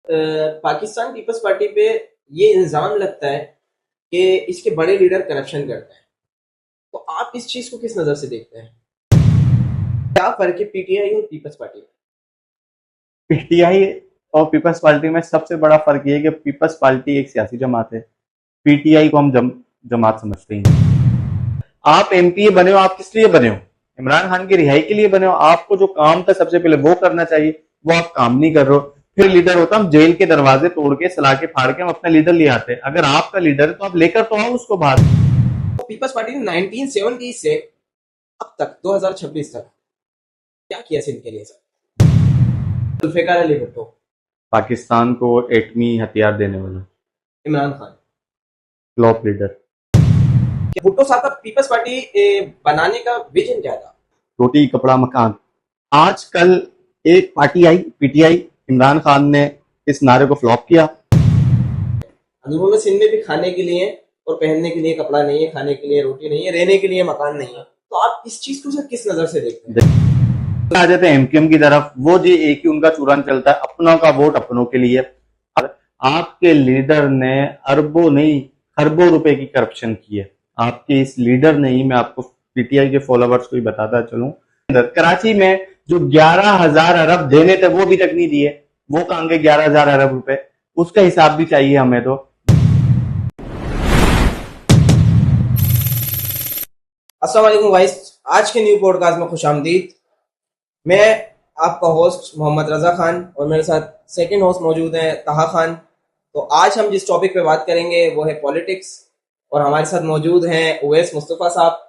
Pakistan Peoples party पे ये इल्जाम लगता है कि इसके बड़े लीडर करप्शन करते हैं। तो आप इस चीज को किस नजर से देखते हैं? क्या फर्क है पीटीआई और पीपल्स पार्टी में? पीटीआई और पीपल्स पार्टी में सबसे बड़ा फर्क ये है कि पीपल्स पार्टी एक सियासी जमात है। पीटीआई को हम जमात समझते हैं। आप एमपी बने हो, आप किस लिए बने हो? इमरान खान की रिहाई के लिए बने हो। आपको जो काम था सबसे पहले वो करना चाहिए, वो आप काम नहीं कर रहे हो। फिर लीडर होता, हम जेल के दरवाजे तोड़ के सलाखे फाड़ के हम अपना लीडर ले आते हैं। अगर आपका लीडर है तो आप लेकर तो आओ उसको बाहर। तो पीपल्स पार्टी ने 1970 से अब तक 2026 तक क्या किया सिंध के लिए सर? जुल्फिकार अली भुट्टो, पाकिस्तान को एटमी हथियार देने वाला इमरान खान, फ्लॉप लीडर। भुट्टो साहब का पीपल्स पार्टी बनाने का विजन क्या था? रोटी कपड़ा मकान। आजकल एक पार्टी आई पीटीआई, इमरान खान ने इस नारे को फ्लॉप किया। अंदरूनी सिंध में भी खाने के लिए और पहनने के लिए कपड़ा नहीं है, खाने के लिए रोटी नहीं है, रहने के लिए मकान नहीं है। तो आप इस चीज को सर किस नजर से देखते हैं? आ जाते हैं एमक्यूएम की तरफ, वो जी एक ही उनका चूरन चलता है, अपनों का वोट अपनों के लिए। आपके लीडर ने अरबों नहीं खरबों रुपए की करप्शन की है। आपके इस लीडर ने ही, मैं आपको पीटीआई के फॉलोवर्स को ही बताता चलूं, कराची में जो 11,000 अरब देने थे वो भी तक नहीं दिए। वो कहां गए 11,000 अरब रुपए? उसका हिसाब भी चाहिए हमें तो। अस्सलाम वालेकुम गाइस, आज के न्यू पॉडकास्ट में खुशामदीद। मैं आपका होस्ट मोहम्मद रजा खान और मेरे साथ सेकंड होस्ट मौजूद हैं ताहा खान। तो आज हम जिस टॉपिक पे बात करेंगे वो है पॉलिटिक्स, और हमारे साथ मौजूद हैं उवैस मुस्तफ़ा साहब,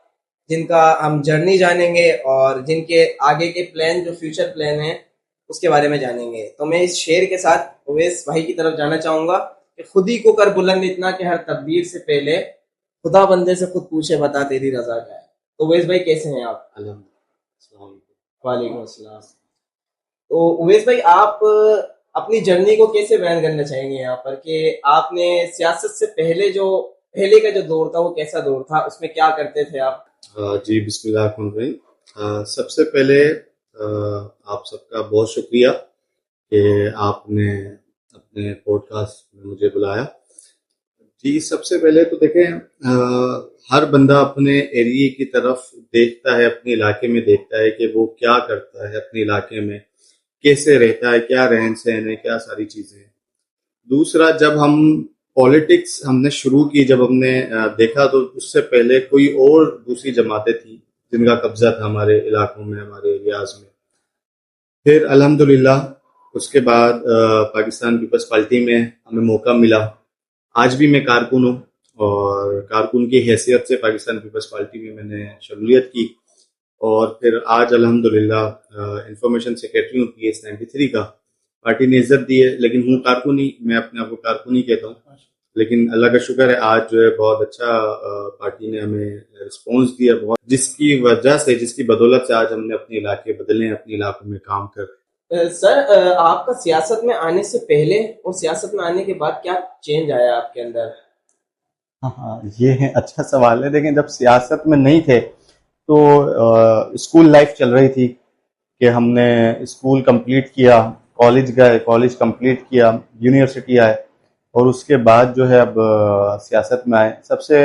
जिनका हम जर्नी जानेंगे और जिनके आगे के प्लान, जो फ्यूचर प्लान हैं, उसके बारे में जानेंगे। तो मैं इस शेर के साथ उवैस भाई की तरफ जाना चाहूँगा कि खुद ही को कर बुलंद इतना कि हर तकदीर से पहले खुदा बंदे से खुद पूछे बता तेरी रजा क्या है। तो उवैस भाई कैसे हैं आप? वालेकुम अस्सलाम। तो उवैस भाई, आप अपनी जर्नी को कैसे बयान करना चाहेंगे यहाँ पर कि आपने सियासत से पहले जो पहले का जो दौर था वो कैसा दौर था, उसमें क्या करते थे आप? जी बिस्मिल्लाह। सबसे पहले आप सबका बहुत शुक्रिया कि आपने अपने पॉडकास्ट में मुझे बुलाया। जी सबसे पहले तो देखें, हर बंदा अपने एरिया की तरफ देखता है, अपने इलाके में देखता है कि वो क्या करता है, अपने इलाके में कैसे रहता है, क्या रहन सहन है, क्या सारी चीजें हैं। दूसरा, जब हम पॉलिटिक्स हमने शुरू की, जब हमने देखा, तो उससे पहले कोई और दूसरी जमातें थी जिनका कब्जा था हमारे इलाकों में, हमारे एरियाज में। फिर अल्हम्दुलिल्लाह उसके बाद पाकिस्तान पीपल्स पार्टी में हमें मौका मिला। आज भी मैं कारकुन हूँ और कारकुन की हैसियत से पाकिस्तान पीपल्स पार्टी में मैंने शमूलियत की। और फिर आज अल्हम्दुलिल्लाह इंफॉर्मेशन सेक्रेटरी हूँ PS 93 का। पार्टी ने इज्जत दी है, लेकिन हूँ कारकुन ही, मैं अपने आप को कारकुन ही कहता हूँ। लेकिन अल्लाह का शुक्र है, आज जो है बहुत अच्छा पार्टी ने हमें रिस्पॉन्स दिया, बहुत, जिसकी वजह से, जिसकी बदौलत से आज हमने अपने इलाके बदले हैं, अपने इलाकों में काम कर। सर, आपका सियासत में आने से पहले और सियासत में आने के बाद क्या चेंज आया आपके अंदर? हाँ, ये है अच्छा सवाल है। देखें, जब सियासत में नहीं थे तो स्कूल लाइफ चल रही थी कि हमने स्कूल कंप्लीट किया, कॉलेज गए, कॉलेज कंप्लीट किया, यूनिवर्सिटी आए, और उसके बाद जो है अब सियासत में आए। सबसे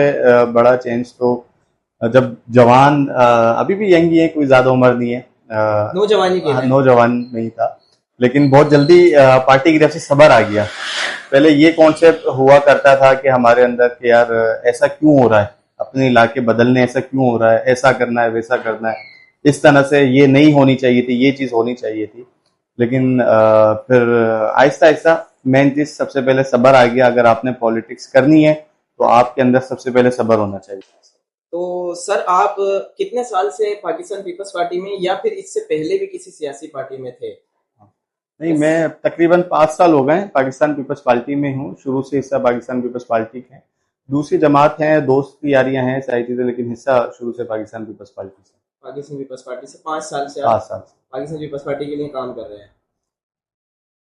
बड़ा चेंज तो जब जवान, अभी भी यंग ही है, कोई ज़्यादा उम्र नहीं है, नौजवानी के लिए? नौजवान नहीं था, लेकिन बहुत जल्दी पार्टी की तरफ से सब्र आ गया। पहले ये कॉन्सेप्ट हुआ करता था कि हमारे अंदर कि यार ऐसा क्यों हो रहा है, अपने इलाके बदलने ऐसा क्यों हो रहा है, ऐसा करना है, वैसा करना है, इस तरह से ये नहीं होनी चाहिए थी, ये चीज़ होनी चाहिए थी। लेकिन फिर आहिस्ता आहिस्ता मेन चीज़, सबसे पहले सब्र आ गया। अगर आपने पॉलिटिक्स करनी है तो आपके अंदर सबसे पहले सब्र होना चाहिए। तो सर, आप कितने साल से पाकिस्तान पीपल्स पार्टी में, या फिर इससे पहले भी किसी सियासी पार्टी में थे? नहीं, मैं तकरीबन 5 साल हो गए पाकिस्तान पीपल्स पार्टी में हूँ। शुरू से हिस्सा पाकिस्तान पीपल्स पार्टी के हैं। दूसरी जमात हैं, दोस्त यारियां हैं, सारी चीजें, लेकिन हिस्सा शुरू से पाकिस्तान पीपल्स पार्टी से। पाकिस्तान पीपल्स पार्टी से 5 साल से आप 5 साल से। पाकिस्तान पीपल्स पार्टी के लिए काम कर रहे हैं।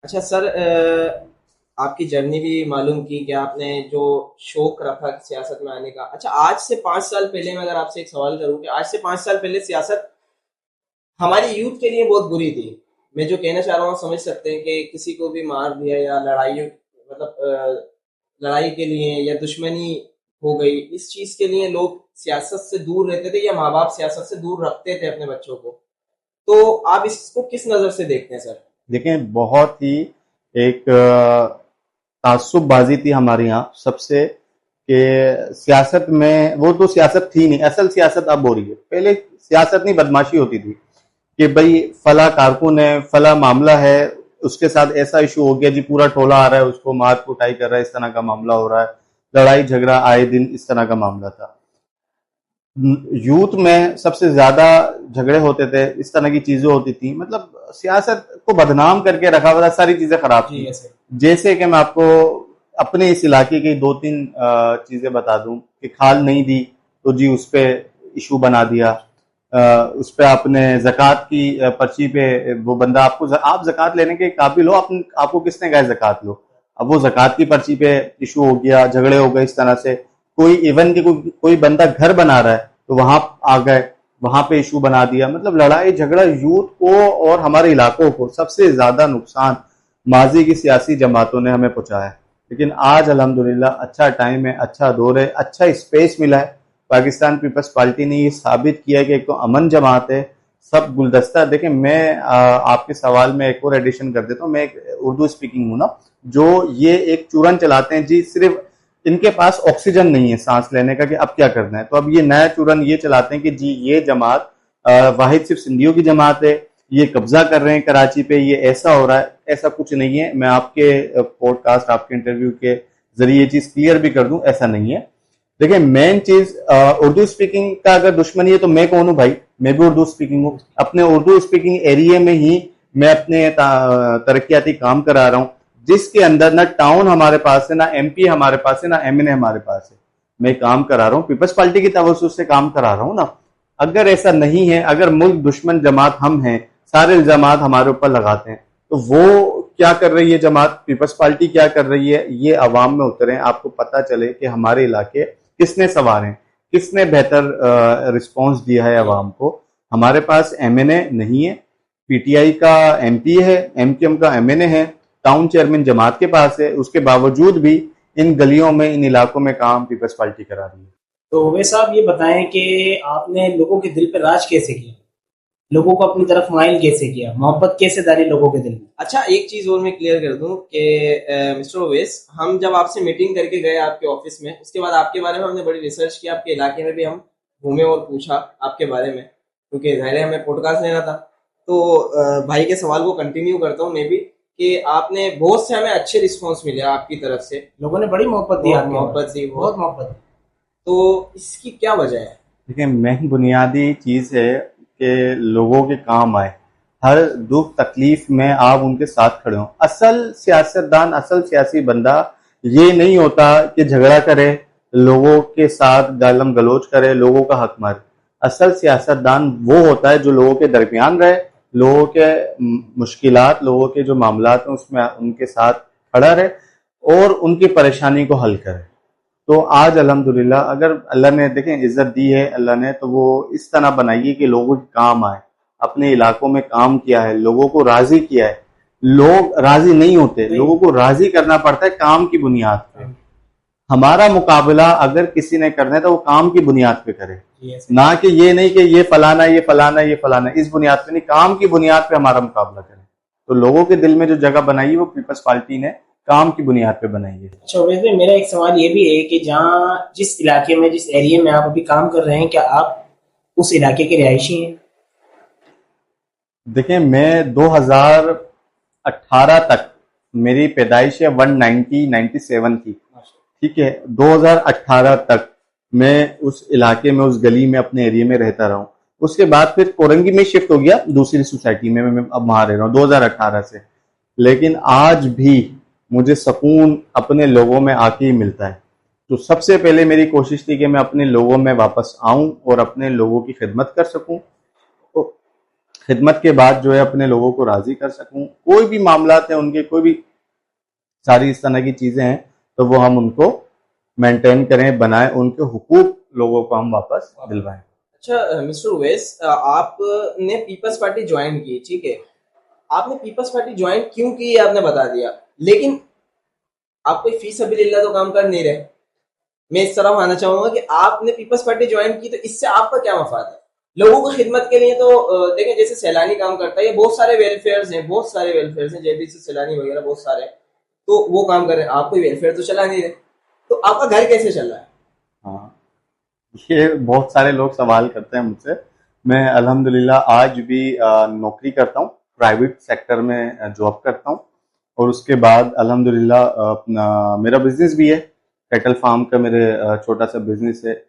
अच्छा सर, आपकी जर्नी भी मालूम की कि आपने जो शौक रखा सियासत में आने का। अच्छा, आज से 5 साल पहले मैं अगर आपसे एक सवाल करूं कि आज से 5 साल पहले सियासत हमारी यूथ के लिए बहुत बुरी थी, मैं जो कहना चाह रहा हूँ समझ सकते हैं कि किसी को भी मार दिया या लड़ाई मतलब लड़ाई के लिए या दुश्मनी हो गई, इस चीज के लिए लोग सियासत से दूर रहते थे या माँ बाप सियासत से दूर रखते थे अपने बच्चों को। तो आप इसको किस नजर से देखते हैं सर? देखें, बहुत ही एक तासुबबाजी थी हमारे यहाँ सबसे, कि सियासत में, वो तो सियासत थी नहीं, असल सियासत अब हो रही है। पहले सियासत नहीं, बदमाशी होती थी कि भाई फला कारकुन है, फला मामला है, उसके साथ ऐसा इशू हो गया जी, पूरा टोला आ रहा है, उसको मार कुटाई कर रहा है, इस तरह का मामला हो रहा है, लड़ाई झगड़ा आए दिन, इस तरह का मामला था। यूथ में सबसे ज्यादा झगड़े होते थे, इस तरह की चीजें होती थी, मतलब सियासत को बदनाम करके रखा हुआ था, सारी चीजें खराब जी थी। सर। जैसे कि मैं आपको अपने इस इलाके की दो तीन चीजें बता दूं कि खाल नहीं दी तो जी उस पे इशू बना दिया, उस पे आपने जक़ात की पर्ची पे, वो बंदा आपको, आप जक़ात लेने के काबिल हो, आपको किसने कहा जक़ात लो, अब वो जक़ात की पर्ची पे इशू हो गया, झगड़े हो गए इस तरह से। कोई इवन की कोई बंदा घर बना रहा है तो वहां आ गए, वहां पे इशू बना दिया, मतलब लड़ाई झगड़ा यूथ को और हमारे इलाकों को सबसे ज्यादा नुकसान माजी की सियासी जमातों ने हमें पहुंचाया है। लेकिन आज अल्हम्दुलिल्लाह अच्छा टाइम है, अच्छा दौर है, अच्छा स्पेस मिला है। पाकिस्तान पीपल्स पार्टी ने ये साबित किया कि एक तो अमन जमात है, सब गुलदस्ता। देखें, मैं आपके सवाल में एक और एडिशन कर देता हूँ, मैं एक उर्दू स्पीकिंग हूँ ना, जो ये एक चूरन चलाते हैं जी, सिर्फ इनके पास ऑक्सीजन नहीं है सांस लेने का कि अब क्या करना है, तो अब ये नया चूरन ये चलाते हैं कि जी ये जमात वाहिद सिर्फ सिंधियों की जमात है, ये कब्जा कर रहे हैं कराची पे, ये ऐसा हो रहा है। ऐसा कुछ नहीं है, मैं आपके पॉडकास्ट, आपके इंटरव्यू के जरिए ये चीज क्लियर भी कर दूं, ऐसा नहीं है। देखिए, मेन चीज उर्दू स्पीकिंग का अगर दुश्मनी है तो मैं कौन हूं भाई, मैं भी उर्दू स्पीकिंग हूँ, अपने उर्दू स्पीकिंग एरिया में ही मैं अपने तरक्याती काम करा रहा हूँ, जिसके अंदर ना टाउन हमारे पास है, ना एमपी हमारे पास है, ना एमएनए हमारे पास है। मैं काम करा रहा हूँ, पीपल्स पार्टी की तवज्जुह से काम करा रहा हूँ ना। अगर ऐसा नहीं है, अगर मुल्क दुश्मन जमात हम हैं, सारे इल्जामात हमारे ऊपर लगाते हैं, तो वो क्या कर रही है जमात, पीपल्स पार्टी क्या कर रही है, ये अवाम में उतरे, आपको पता चले कि हमारे इलाके किसने संवारे हैं, किसने बेहतर रिस्पॉन्स दिया है अवाम को। हमारे पास एमएनए नहीं है, पीटीआई का एमपी है, एमकेएम का एमएनए है, टाउन चेयरमैन जमात के पास है, उसके बावजूद भी इन गलियों में, इन इलाकों में काम पीपल्स पार्टी करा रही है। तो वैसे आप ये बताएं कि आपने लोगों के दिल पर राज कैसे किया, लोगों को अपनी तरफ माइल कैसे किया, मोहब्बत कैसे डाली लोगों के दिल में? अच्छा, एक चीज और मैं क्लियर कर दूं कि मिस्टर ओवैस, हम जब आपसे मीटिंग करके गए आपके ऑफिस में, उसके बाद आपके बारे में हमने बड़ी रिसर्च की, आपके इलाके में भी हम घूमे और पूछा आपके बारे में, क्योंकि जाहिर है हमें पॉडकास्ट लेना था। तो भाई के सवाल को कंटिन्यू करता हूँ मैं भी, कि आपने बहुत से हमें अच्छे रिस्पॉन्स मिले आपकी तरफ से, लोगों ने बड़ी मोहब्बत दी, बहुत आपके मोहब्बत बाद। दी, बहुत मोहब्बत दी। तो इसकी क्या वजह है? देखिए, मेन बुनियादी चीज है कि लोगों के काम आए, हर दुख तकलीफ में आप उनके साथ खड़े हो। असल सियासतदान, असल सियासी बंदा ये नहीं होता कि झगड़ा करे, लोगों के साथ गालम गलोच करे, लोगों का हक मारे। असल सियासतदान वो होता है जो लोगों के दरमियान रहे, लोगों के मुश्किलात, लोगों के जो मामलात हैं उसमें उनके साथ खड़ा रहे और उनकी परेशानी को हल करे। तो आज अल्हम्दुलिल्लाह, अगर अल्लाह ने देखें इज्जत दी है अल्लाह ने, तो वो इस तरह बनाई है कि लोगों के काम आए। अपने इलाकों में काम किया है, लोगों को राजी किया है। लोग राजी नहीं होते, लोगों को राजी करना पड़ता है काम की बुनियाद पे। हमारा मुकाबला अगर किसी ने करना है तो वो काम की बुनियाद पे करे, ना कि ये नहीं कि ये फलाना, ये फलाना, ये फलाना, इस बुनियाद पे नहीं, काम की बुनियाद पे हमारा मुकाबला करे। तो लोगों के दिल में जो जगह बनाई है वो पीपल्स पार्टी ने काम की बुनियाद पे बनाई है। अच्छा वैसे मेरा एक सवाल ये भी है कि जहाँ जिस इलाके में, जिस एरिया में आप अभी काम कर रहे हैं, क्या आप उस इलाके के रिहायशी हैं? देखिए, मैं 2018 तक, मेरी पैदाइश है 1997 की, ठीक है, 2018 तक मैं उस इलाके में, उस गली में, अपने एरिया में रहता रहा हूँ। उसके बाद फिर कोरंगी में शिफ्ट हो गया दूसरी सोसाइटी में, मैं अब वहां रह रहा हूँ 2018 से। लेकिन आज भी मुझे सुकून अपने लोगों में आके ही मिलता है। तो सबसे पहले मेरी कोशिश थी कि मैं अपने लोगों में वापस आऊं और अपने लोगों की खिदमत कर सकूं, तो खिदमत के बाद जो है अपने लोगों को राजी कर सकूं। कोई भी मामलात है उनके, कोई भी सारी इस तरह की चीजें हैं तो वो हम उनको मेंटेन करें, बनाएं, उनके हुकूक लोगों को हम वापस दिलवाएं। अच्छा मिस्टर ओवैस, आपने पीपल्स पार्टी ज्वाइन की, ठीक है, आपने पीपल्स पार्टी ज्वाइन क्यों की, ये आपने बता दिया, लेकिन आप कोई फी सबिलिल्लाह तो काम कर नहीं रहे। मैं इस तरह मानना चाहूंगा कि आपने पीपल्स पार्टी ज्वाइन की तो इससे आपका क्या मफाद है? लोगों की खिदमत के लिए तो देखें, जैसे सैलानी काम करता है, ये बहुत सारे वेलफेयर्स हैं, बहुत सारे वेलफेयर्स हैं, जेबीसी सैलानी वगैरह बहुत सारे हैं, तो वो काम कर रहे हैं, आप कोई वेलफेयर तो चला नहीं रहे, तो आपका घर कैसे चल रहा है? हाँ, ये बहुत सारे लोग सवाल करते हैं मुझसे। मैं अल्हम्दुलिल्लाह आज भी नौकरी करता हूँ, प्राइवेट सेक्टर में जॉब करता हूँ, और उसके बाद अल्हम्दुलिल्लाह अपना मेरा बिजनेस भी है, कैटल फार्म का मेरे छोटा सा बिजनेस है।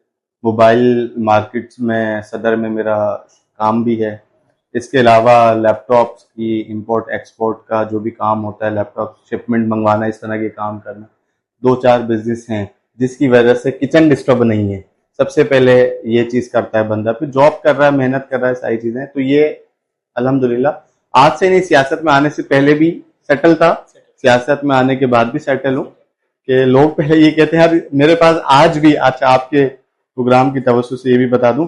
मोबाइल मार्केट्स में सदर में मेरा काम भी है। इसके अलावा लैपटॉप्स की इंपोर्ट एक्सपोर्ट का जो भी काम होता है, लैपटॉप शिपमेंट मंगवाना, इस तरह के काम करना, 2-4 बिजनेस हैं, जिसकी वजह से किचन डिस्टर्ब नहीं है। सबसे पहले ये चीज करता है बंदा, फिर जॉब कर रहा है, मेहनत कर रहा है, सारी चीजें, तो ये अल्हम्दुलिल्लाह आज से नहीं, सियासत में आने से पहले भी सेटल था, सियासत में आने के बाद भी सेटल हूँ। कि लोग पहले ये कहते हैं, यार मेरे पास आज भी, अच्छा आपके प्रोग्राम की तवज्जो से ये भी बता दूं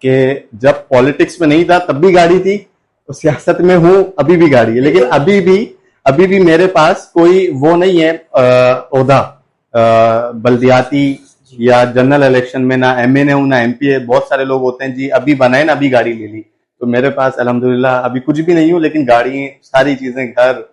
कि जब पॉलिटिक्स में नहीं था तब भी गाड़ी थी, तो सियासत में हूं अभी भी गाड़ी है, लेकिन अभी भी मेरे पास कोई वो नहीं है ओहदा बल्दियाती या जनरल इलेक्शन में, ना एमएनए हूं ना एमपी है। बहुत सारे लोग होते हैं जी अभी बनाए ना अभी गाड़ी ले ली, तो मेरे पास अल्हम्दुलिल्लाह अभी कुछ भी नहीं हूं, लेकिन गाड़ी, सारी चीजें, घर,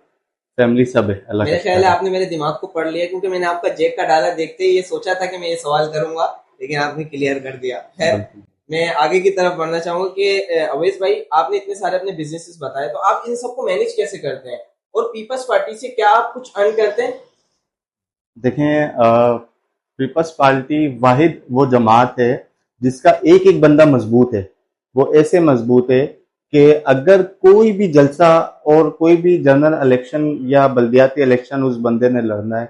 फैमिली सब है। अल्लाह मेरे का ख्याल है शुक्र है। आपने मेरे दिमाग को पढ़ लिया, क्योंकि मैंने आपका जेब का डाला देखते ही ये सोचा था कि मैं ये सवाल करूंगा, लेकिन आपने क्लियर कर दिया है। बिल्कुल। मैं आगे की तरफ बढ़ना चाहूंगा कि अवैस भाई, आपने इतने सारे अपने बिजनेसेस बताए, तो आप इन सबको मैनेज कैसे करते हैं, और पीपल्स पार्टी से क्या आप कुछ अर्न करते हैं? देखें, पीपल्स पार्टी वाहिद वो जमात है जिसका एक एक बंदा मजबूत है। वो ऐसे मजबूत है कि अगर कोई भी जलसा और कोई भी जनरल इलेक्शन या बल्दियाती इलेक्शन उस बंदे ने लड़ना है,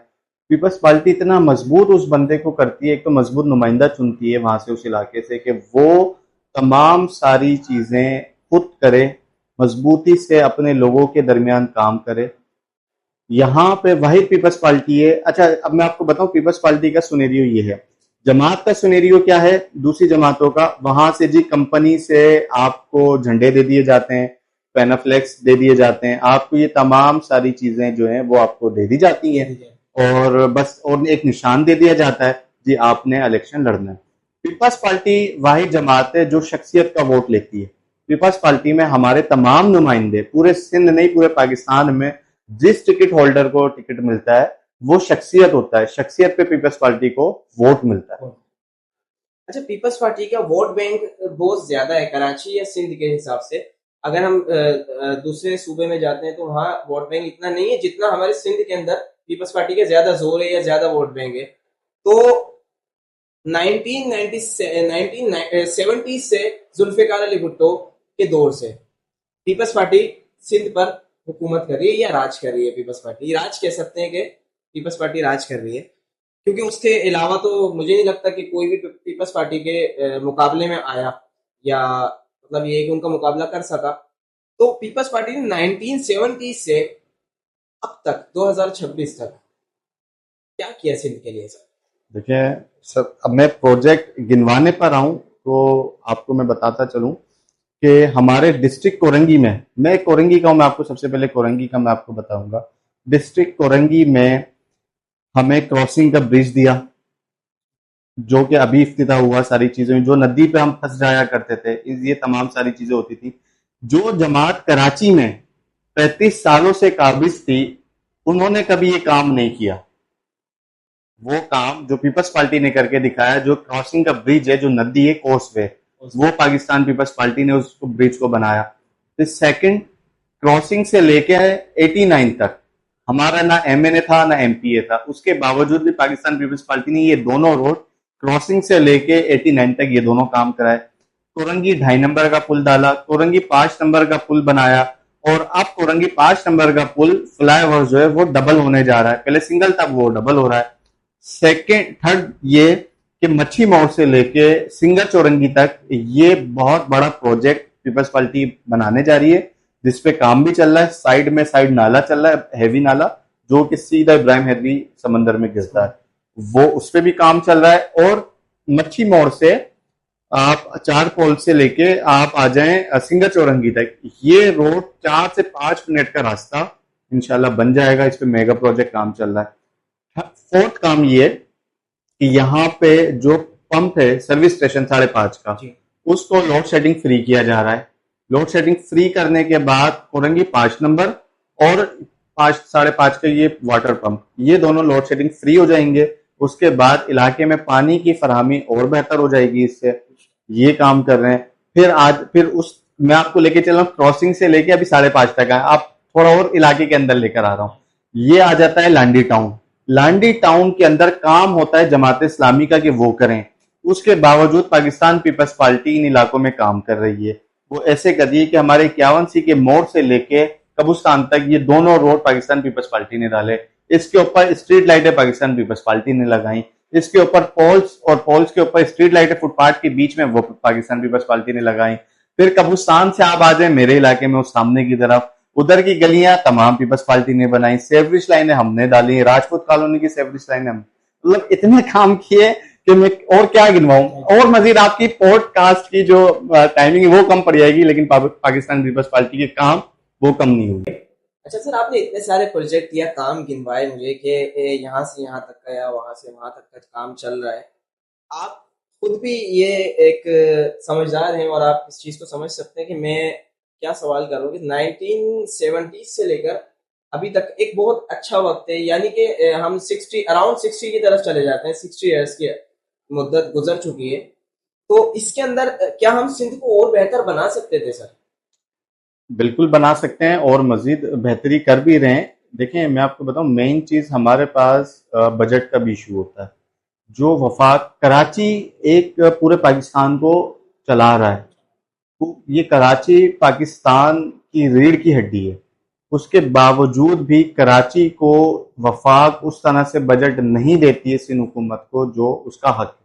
पीपल्स पार्टी इतना मजबूत उस बंदे को करती है, एक तो मजबूत नुमाइंदा चुनती है वहां से, उस इलाके से, कि वो तमाम सारी चीजें खुद करे, मजबूती से अपने लोगों के दरमियान काम करे। यहाँ पे वाहिद पीपल्स पार्टी है। अच्छा, अब मैं आपको बताऊं पीपल्स पार्टी का सुनेरियो ये है। जमात का सुनेरियो क्या है दूसरी जमातों का? वहां से जी कंपनी से आपको झंडे दे दिए जाते हैं, पेनाफ्लेक्स दे दिए जाते हैं, आपको ये तमाम सारी चीजें जो हैं वो आपको दे दी जाती हैं, और बस और एक निशान दे दिया जाता है जी आपने इलेक्शन लड़ना है। पीपल्स पार्टी वाहिद जमात है जो शख्सियत का वोट लेती है। पीपल्स पार्टी में हमारे तमाम नुमाइंदे, पूरे सिंध नहीं पूरे पाकिस्तान में जिस टिकट होल्डर को टिकट मिलता है वो शख्सियत होता है, शख्सियत पे पीपल्स पार्टी को वोट मिलता है। अच्छा, पीपल्स पार्टी का वोट बैंक बहुत ज्यादा है कराची या सिंध के हिसाब से। अगर हम दूसरे सूबे में जाते हैं तो वहाँ वोट बैंक इतना नहीं है जितना हमारे सिंध के अंदर पीपल्स पार्टी का ज्यादा जोर है या ज्यादा वोट बैंक है। तो 1970 से जुल्फिकार अली भुट्टो के दौर से पीपल्स पार्टी सिंध पर हुकूमत कर रही है या राज कर रही है। पीपल्स पार्टी राज कह सकते हैं कि पीपल्स पार्टी राज कर रही है, क्योंकि उसके अलावा तो मुझे नहीं लगता कि कोई भी पीपल्स पार्टी के मुकाबले में आया, या मतलब ये कि उनका मुकाबला कर सका। तो पीपल्स पार्टी ने 1970 से अब तक 2026 तक क्या किया सिंध के लिए सर? देखिए सब, अब मैं प्रोजेक्ट गिनवाने पर आऊं तो आपको मैं बताता चलूं कि हमारे डिस्ट्रिक्ट कोरंगी में, मैं कोरंगी का हूं, मैं आपको सबसे पहले कोरंगी का मैं आपको बताऊंगा। डिस्ट्रिक्ट कोरंगी में हमें क्रॉसिंग का ब्रिज दिया, जो कि अभी इफ्तिताह हुआ। सारी चीजें जो नदी पे हम फंस जाया करते थे, ये तमाम सारी चीजें होती थी। जो जमात कराची में 35 सालों से काबिज थी, उन्होंने कभी ये काम नहीं किया। वो काम जो पीपल्स पार्टी ने करके दिखाया, जो क्रॉसिंग का ब्रिज है, जो नदी है कोर्सवे, वो पाकिस्तान पीपल्स पार्टी ने उस ब्रिज को बनाया। फिर सेकंड, क्रॉसिंग से लेके 89 तक हमारा ना एमएनए था ना एमपीए था, उसके बावजूद भी पाकिस्तान पीपल्स पार्टी ने ये दोनों रोड क्रॉसिंग से लेके 89 तक ये दोनों काम कराए। कोरंगी 2.5 नंबर का पुल डाला, कोरंगी 5 नंबर का पुल बनाया, और अब कोरंगी 5 नंबर का पुल फ्लाईओवर जो है वो डबल होने जा रहा है। पहले सिंगल था, वो डबल हो रहा है। सेकेंड, थर्ड ये कि मच्छी मोड़ से लेके सिंगर चौरंगी तक ये बहुत बड़ा प्रोजेक्ट पीपल्स पार्टी बनाने जा रही है, जिसपे काम भी चल रहा है। साइड में साइड नाला चल रहा है, हैवी नाला, जो कि सीधा इब्राहिम हैदरी समंदर में गिरता है, वो उस पर भी काम चल रहा है। और मच्छी मोड़ से आप 4 पोल से लेके आप आ जाएं सिंगर चौरंगी तक, ये रोड 4 से 5 मिनट का रास्ता इंशाल्लाह बन जाएगा। इस पे मेगा प्रोजेक्ट काम चल रहा है। फोर्थ काम ये कि यहाँ पे जो पंप है सर्विस स्टेशन 5.5 का, जी। उसको लोड शेडिंग फ्री किया जा रहा है। लोड शेडिंग फ्री करने के बाद कोरंगी 5 नंबर और 5-5.5 के ये वाटर पंप, ये दोनों लोड शेडिंग फ्री हो जाएंगे। उसके बाद इलाके में पानी की फराहमी और बेहतर हो जाएगी इससे, ये काम कर रहे हैं। फिर उस मैं आपको लेके चल रहा हूँ क्रॉसिंग से लेके अभी 5.5 तक है, आप थोड़ा और इलाके के अंदर लेकर आ रहा हूँ। ये आ जाता है लांडी टाउन। लांडी टाउन के अंदर काम होता है जमात इस्लामी का कि वो करें, उसके बावजूद पाकिस्तान पीपल्स पार्टी इन इलाकों में काम कर रही है। वो ऐसे कर रही है कि हमारे 51C के मोड़ से लेके कब्रिस्तान तक ये दोनों रोड पाकिस्तान पीपल्स पार्टी ने डाले। इसके ऊपर स्ट्रीट लाइटें पाकिस्तान पीपल्स पार्टी ने लगाई। इसके ऊपर पोल्स और पोल्स के ऊपर स्ट्रीट लाइटें फुटपाथ के बीच में वो पाकिस्तान पीपल्स पार्टी ने लगाई। फिर कब्रिस्तान से आप आ जाए मेरे इलाके में उस सामने की तरफ, उधर की गलियां तमाम पीपल्स पार्टी ने बनाई। सेवरिश लाइनें हमने डाली, राजपूत कॉलोनी की सेवरिश लाइनें, मतलब इतने काम किए कि मैं और क्या गिनवाऊं। और मजीद आपकी पॉडकास्ट की जो टाइमिंग है वो कम पड़ जाएगी, लेकिन पाकिस्तान पीपल्स पार्टी के काम वो कम नहीं हुए। अच्छा सर, आपने इतने सारे प्रोजेक्ट या काम गिनवाए मुझे कि यहाँ से यहाँ तक का या वहां से वहां तक का काम चल रहा है। आप खुद भी ये एक समझदार हैं और आप इस चीज को समझ सकते हैं कि मैं क्या सवाल कर रहा हूँ कि 1970 से लेकर अभी तक एक बहुत अच्छा वक्त है, यानी कि हम 60 अराउंड 60 की तरफ चले जाते हैं। 60 ईयर्स की मुद्दत गुजर चुकी है। तो इसके अंदर क्या हम सिंध को और बेहतर बना सकते थे सर? बिल्कुल बना सकते हैं और मजीद बेहतरी कर भी रहे हैं। देखें, मैं आपको बताऊं, मेन चीज हमारे पास बजट का भी इशू होता है। जो वफाक कराची एक पूरे पाकिस्तान को चला रहा है, तो ये कराची पाकिस्तान की रीढ़ की हड्डी है। उसके बावजूद भी कराची को वफाक उस तरह से बजट नहीं देती है सिंध हुकूमत को जो उसका हक है।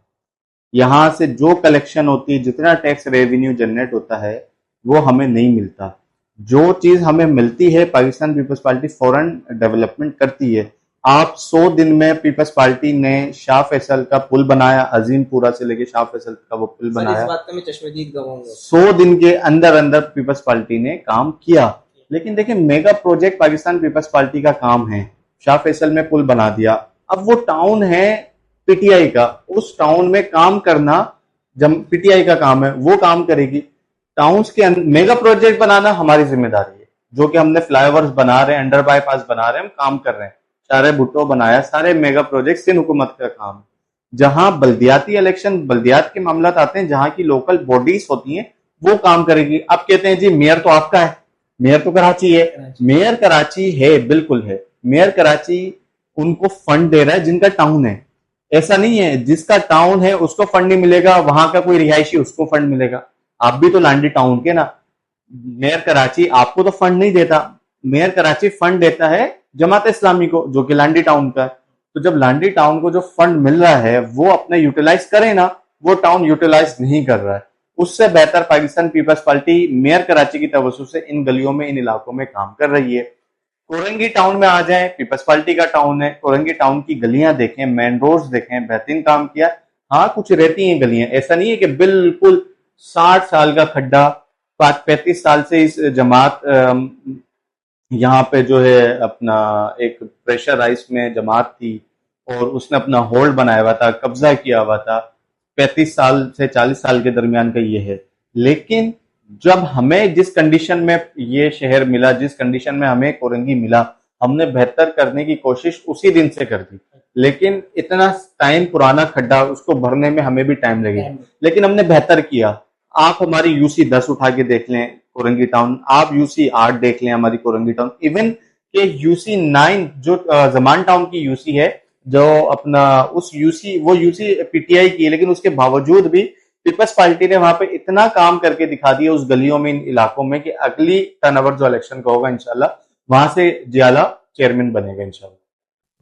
यहाँ से जो कलेक्शन होती है, जितना टैक्स रेवेन्यू जनरेट होता है, वो हमें नहीं मिलता। जो चीज हमें मिलती है पाकिस्तान पीपल्स पार्टी फौरन डेवलपमेंट करती है। आप 100 दिन में पीपल्स पार्टी ने शाह फैसल का पुल बनाया, अजीमपुरा से लेके शाह फैसल का वो पुल सर, इस बनाया। बात का मैं चश्मदीद गवाऊंगा। 100 दिन के अंदर अंदर पीपल्स पार्टी ने काम किया। लेकिन देखिए, मेगा प्रोजेक्ट पाकिस्तान पीपल्स पार्टी का काम है। शाह फैसल में पुल बना दिया, अब वो टाउन है पीटीआई का, उस टाउन में काम करना जब पीटीआई का काम है वो काम करेगी। टाउन्स के मेगा प्रोजेक्ट बनाना हमारी जिम्मेदारी है, जो कि हमने फ्लाईओवर्स बना रहे हैं, अंडर बाईपास बना रहे हैं, हम काम कर रहे हैं। सारे भुट्टो बनाया, सारे मेगा प्रोजेक्ट सिंध हुकूमत का काम है। जहां बल्दियाती इलेक्शन, बल्दियात के मामला आते हैं, जहां की लोकल बॉडीज होती हैं, वो काम करेगी। अब कहते हैं जी मेयर तो आपका है, मेयर तो कराची है। मेयर कराची है, बिल्कुल है। मेयर कराची उनको फंड दे रहा है जिनका टाउन है। ऐसा नहीं है जिसका टाउन है उसको फंड नहीं मिलेगा, वहां का कोई रिहायशी उसको फंड मिलेगा। आप भी तो लांडी टाउन के ना। मेयर कराची आपको तो फंड नहीं देता, मेयर कराची फंड देता है जमात इस्लामी को, जो कि लांडी टाउन का है। तो जब लांडी टाउन को जो फंड मिल रहा है वो अपने यूटिलाइज करे ना, वो टाउन यूटिलाइज नहीं कर रहा है। उससे बेहतर पाकिस्तान पीपल्स पार्टी मेयर कराची की तवज्जो से इन गलियों में, इन इलाकों में काम कर रही है। कोरंगी टाउन में आ जाएं, पीपल्स पार्टी का टाउन है। कोरंगी टाउन की गलियां देखें, मेन रोड्स देखें, बेहतरीन काम किया। हाँ, कुछ रहती हैं गलियां, ऐसा नहीं है कि बिल्कुल 60 साल का खड्डा। 35 साल से इस जमात यहाँ पे जो है अपना एक प्रेशर राइस में जमात थी और उसने अपना होल्ड बनाया हुआ था, कब्जा किया हुआ था। 35 साल से 40 साल के दरमियान का ये है। लेकिन जब हमें जिस कंडीशन में ये शहर मिला, जिस कंडीशन में हमें कोरंगी मिला, हमने बेहतर करने की कोशिश उसी दिन से कर दी। लेकिन इतना टाइम पुराना खड्डा, उसको भरने में हमें भी टाइम लगेगा, लेकिन हमने बेहतर किया। आप हमारी यूसी 10 उठा के देख लें कोरंगी टाउन, आप यूसी 8 देख लें हमारी कोरंगी टाउन, इवन के यूसी 9 जो जमान टाउन की यूसी है, जो अपना उस यूसी, वो यूसी पीटीआई की है, लेकिन उसके बावजूद भी पीपल्स पार्टी ने वहां पे इतना काम करके दिखा दिया उस गलियों में, इन इलाकों में, कि अगली टर्नओवर जो इलेक्शन का होगा इंशाल्लाह वहां से जियाला चेयरमैन बनेगा इंशाल्लाह।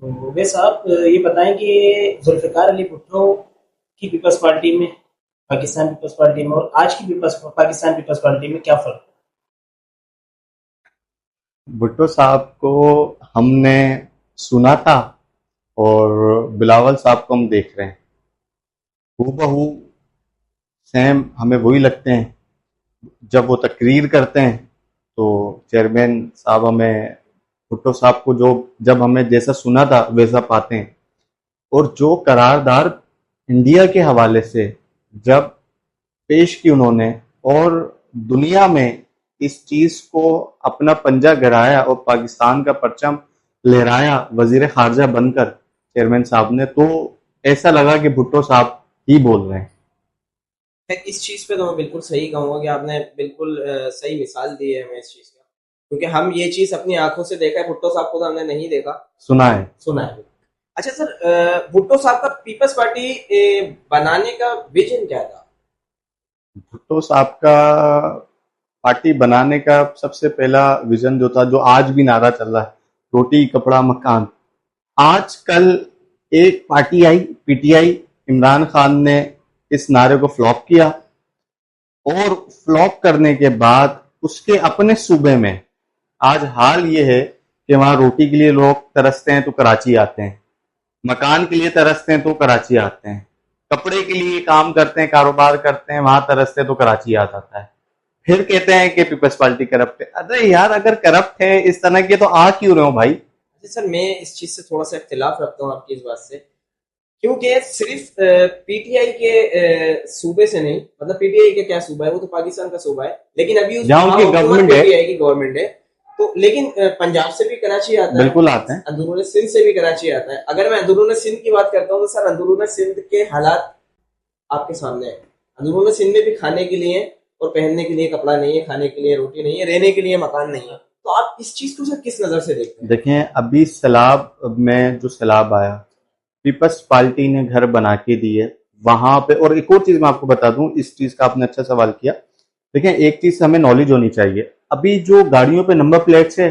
तो वैसे आप ये बताएं कि जुल्फिकार अली भुट्टो की पीपल्स पार्टी में, पाकिस्तान पीपल्स पार्टी में और आज की पाकिस्तान पीपल्स पार्टी में क्या फर्क? भुट्टो साहब को हमने सुना था और बिलावल साहब को हम देख रहे हैं। हूबहू सेम हमें वही लगते हैं। जब वो तकरीर करते हैं तो चेयरमैन साहब हमें, भुट्टो साहब को जो जब हमें जैसा सुना था वैसा पाते हैं। और जो करारदाद इंडिया के हवाले से जब पेश की उन्होंने, और दुनिया में इस चीज को अपना पंजा गड़ाया और पाकिस्तान का परचम लहराया वजीर खारजा बनकर चेयरमैन साहब ने, तो ऐसा लगा कि भुट्टो साहब ही बोल रहे हैं। इस चीज पे तो मैं बिल्कुल सही कहूंगा कि आपने बिल्कुल सही मिसाल दी है हमें इस चीज का, क्योंकि हम ये चीज अपनी आंखों से देखा है, भुट्टो साहब को तो हमने नहीं देखा, सुना है। सुना है। अच्छा सर, भुट्टो साहब का पीपल्स पार्टी बनाने का विजन क्या था? भुट्टो साहब का पार्टी बनाने का सबसे पहला विजन जो था, जो आज भी नारा चल रहा है, रोटी कपड़ा मकान। आजकल एक पार्टी आई पीटीआई, इमरान खान ने इस नारे को फ्लॉप किया, और फ्लॉप करने के बाद उसके अपने सूबे में आज हाल ये है कि वहां रोटी के लिए लोग तरसते हैं तो कराची आते हैं, मकान के लिए तरसते हैं तो कराची आते हैं, कपड़े के लिए काम करते हैं, कारोबार करते हैं, वहां तरसते हैं तो कराची आ जाता है। फिर कहते हैं कि पीपल्स पार्टी करप्ट है। अरे यार, अगर करप्ट है इस तरह के तो आ क्यों रहे हो भाई? अच्छा सर, मैं इस चीज से थोड़ा सा इख्तिलाफ रखता हूँ आपकी इस बात से, क्योंकि सिर्फ पीटीआई के सूबे से नहीं, मतलब पीटीआई के क्या सूबा है, वो तो पाकिस्तान का सूबा है, लेकिन अभी उस जहाँ उनकी गवर्नमेंट है, पीटीआई की गवर्नमेंट है, तो लेकिन पंजाब से भी कराची आता है, बिल्कुल आते हैं, अंदरून सिंध से भी कराची आता है। अगर मैं अंदरून सिंध की बात करता हूँ तो सर, अंदरून सिंध के हालात आपके सामने है। अंदरून सिंध में भी खाने के लिए और पहनने के लिए कपड़ा नहीं है, खाने के लिए रोटी नहीं है, रहने के लिए मकान नहीं है। तो आप इस चीज को सर किस नजर से देखते हैं? देखें, अभी सैलाब में जो सैलाब आया, पीपल्स पार्टी ने घर बना के दिए वहां पे। और एक और चीज मैं आपको बता दूं, इस चीज का आपने अच्छा सवाल किया। देखें, एक चीज हमें नॉलेज होनी चाहिए। अभी जो गाड़ियों पे नंबर प्लेट्स है,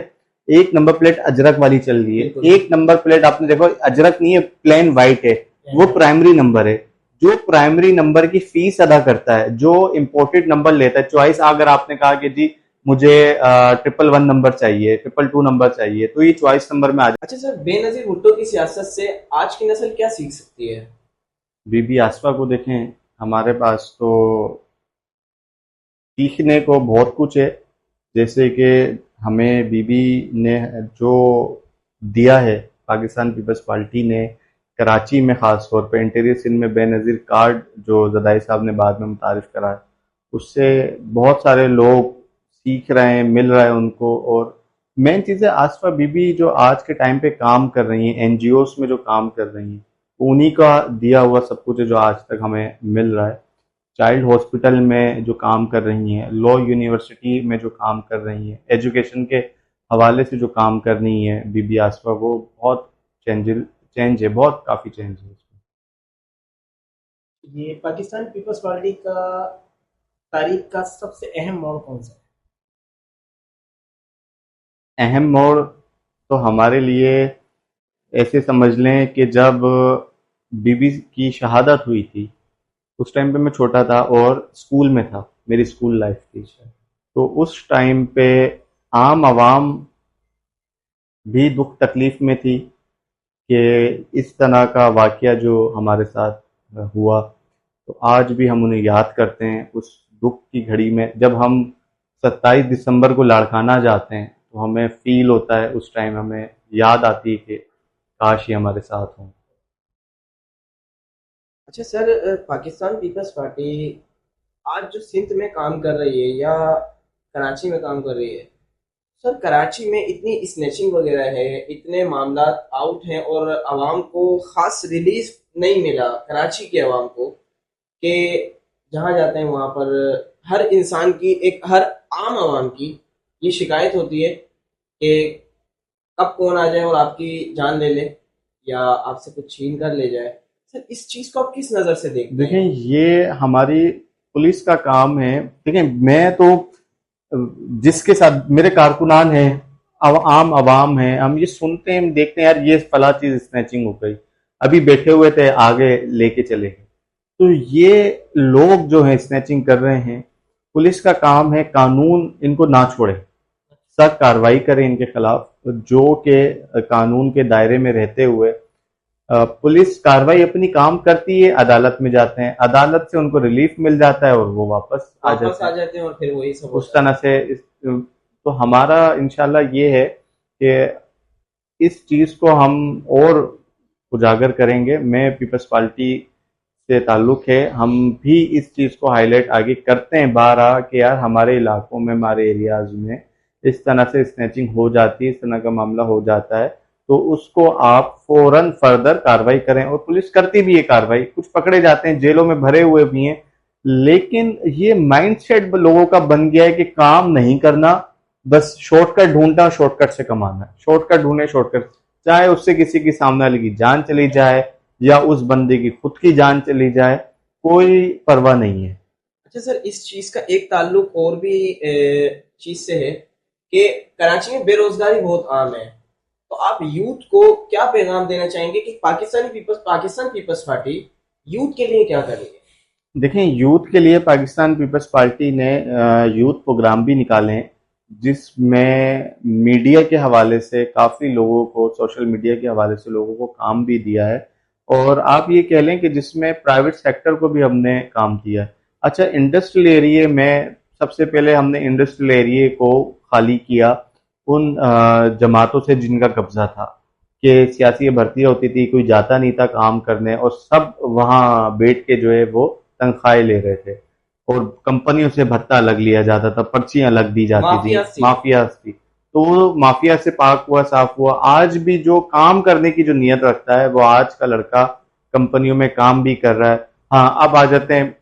एक नंबर प्लेट अजरक वाली चल रही है, एक नंबर प्लेट आपने देखो अजरक नहीं है, प्लेन व्हाइट है, वो प्राइमरी नंबर है। जो प्राइमरी नंबर की फीस अदा करता है, जो इंपोर्टेड नंबर लेता है, चॉइस अगर आपने कहा कि जी मुझे 111 नंबर चाहिए, 222 नंबर चाहिए, तो ये चॉइस नंबर में आ जाए। अच्छा सर, बेनजीर भुट्टो की सियासत से आज की नस्ल क्या सीख सकती है? बीबी आसफा को देखें, हमारे पास तो सीखने को बहुत कुछ है। जैसे कि हमें बीबी ने जो दिया है, पाकिस्तान पीपल्स पार्टी ने कराची में ख़ास तौर पे इंटीरियर सिंध में बेनज़ीर कार्ड जो ज़दाई साहब ने बाद में मुतारिफ करा है, उससे बहुत सारे लोग सीख रहे हैं, मिल रहा है उनको। और मेन चीज़ है, आसफा बीबी जो आज के टाइम पे काम कर रही हैं, एनजीओस में जो काम कर रही हैं, उन्हीं का दिया हुआ सब कुछ है जो आज तक हमें मिल रहा है। चाइल्ड हॉस्पिटल में जो काम कर रही हैं, लॉ यूनिवर्सिटी में जो काम कर रही हैं, एजुकेशन के हवाले से जो काम कर रही हैं बीबी आसफा, वो बहुत चेंज है, बहुत काफ़ी चेंज है इसमें। ये पाकिस्तान पीपल्स पार्टी का तारीख का सबसे अहम मोड़ कौन सा है? अहम मोड़ तो हमारे लिए ऐसे समझ लें कि जब बीबी की शहादत हुई थी, उस टाइम पे मैं छोटा था और स्कूल में था, मेरी स्कूल लाइफ थी। तो उस टाइम पे आम आवाम भी दुख तकलीफ में थी कि इस तरह का वाकया जो हमारे साथ हुआ। तो आज भी हम उन्हें याद करते हैं उस दुख की घड़ी में। जब हम 27 दिसंबर को लाड़काना जाते हैं तो हमें फील होता है, उस टाइम हमें याद आती है कि काश ये हमारे साथ हों। अच्छा सर, पाकिस्तान पीपल्स पार्टी आज जो सिंध में काम कर रही है या कराची में काम कर रही है, सर कराची में इतनी स्नैचिंग वगैरह है, इतने मामला आउट हैं और आवाम को खास रिलीफ नहीं मिला कराची के आवाम को, कि जहाँ जाते हैं वहाँ पर हर इंसान की, एक हर आम आवाम की ये शिकायत होती है कि कब कौन आ जाए और आपकी जान ले ले या आपसे कुछ छीन कर ले जाए। सर, इस चीज को आप किस नजर से देखते हैं? देखें, ये हमारी पुलिस का काम है। देखें, मैं तो जिसके साथ मेरे कारकुनान हैं, आम आवाम है, हम ये सुनते हैं, हम देखते हैं, यार ये फला चीज स्नैचिंग हो गई, अभी बैठे हुए थे, आगे लेके चले गए। तो ये लोग जो हैं स्नैचिंग कर रहे हैं, पुलिस का काम है कानून इनको ना छोड़े, सख्त कार्रवाई करें इनके खिलाफ, जो के कानून के दायरे में रहते हुए पुलिस कार्रवाई अपनी काम करती है, अदालत में जाते हैं, अदालत से उनको रिलीफ मिल जाता है और वो वापस आ वापस जाते आ हैं। जाते हैं और फिर वही सब उस होता है। तरह से तो हमारा इंशाल्लाह ये है कि इस चीज को हम और उजागर करेंगे। मैं पीपल्स पार्टी से ताल्लुक है, हम भी इस चीज को हाईलाइट आगे करते हैं बारहा कि यार हमारे इलाकों में, हमारे एरियाज में इस तरह से स्नैचिंग हो जाती है, इस तरह का मामला हो जाता है, तो उसको आप फौरन फर्दर कार्रवाई करें। और पुलिस करती भी है कार्रवाई, कुछ पकड़े जाते हैं, जेलों में भरे हुए भी हैं, लेकिन ये माइंडसेट लोगों का बन गया है कि काम नहीं करना, बस शॉर्टकट ढूंढना, शॉर्टकट से कमाना, शॉर्टकट ढूंढे, शॉर्टकट, चाहे उससे किसी की सामने वाले की जान चली जाए या उस बंदे की खुद की जान चली जाए, कोई परवाह नहीं है। अच्छा सर, इस चीज का एक ताल्लुक और भी चीज से है कि कराची में बेरोजगारी बहुत आम है। तो आप यूथ को क्या पैगाम देना चाहेंगे कि पाकिस्तान पीपल्स पार्टी यूथ के लिए क्या करेगी? देखें, यूथ के लिए पाकिस्तान पीपल्स पार्टी ने यूथ प्रोग्राम भी निकाले हैं, जिसमें मीडिया के हवाले से काफ़ी लोगों को, सोशल मीडिया के हवाले से लोगों को काम भी दिया है, और आप ये कह लें कि जिसमें प्राइवेट सेक्टर को भी हमने काम दिया है। अच्छा, इंडस्ट्रियल एरिया में सबसे पहले हमने इंडस्ट्रियल एरिया को खाली किया उन जमातों से जिनका कब्जा था, कि सियासी भर्तियां होती थी, कोई जाता नहीं था काम करने, और सब वहाँ बैठ के जो है वो तनख्वाहें ले रहे थे, और कंपनियों से भत्ता अलग लिया जाता था, पर्चियां अलग दी जाती थी, माफियाज थी। माफियाज थी। तो वो माफिया से पाक हुआ, साफ हुआ। आज भी जो काम करने की जो नियत रखता है वो आज का लड़का कंपनियों में काम भी कर रहा है। हाँ, अब आ जाते हैं,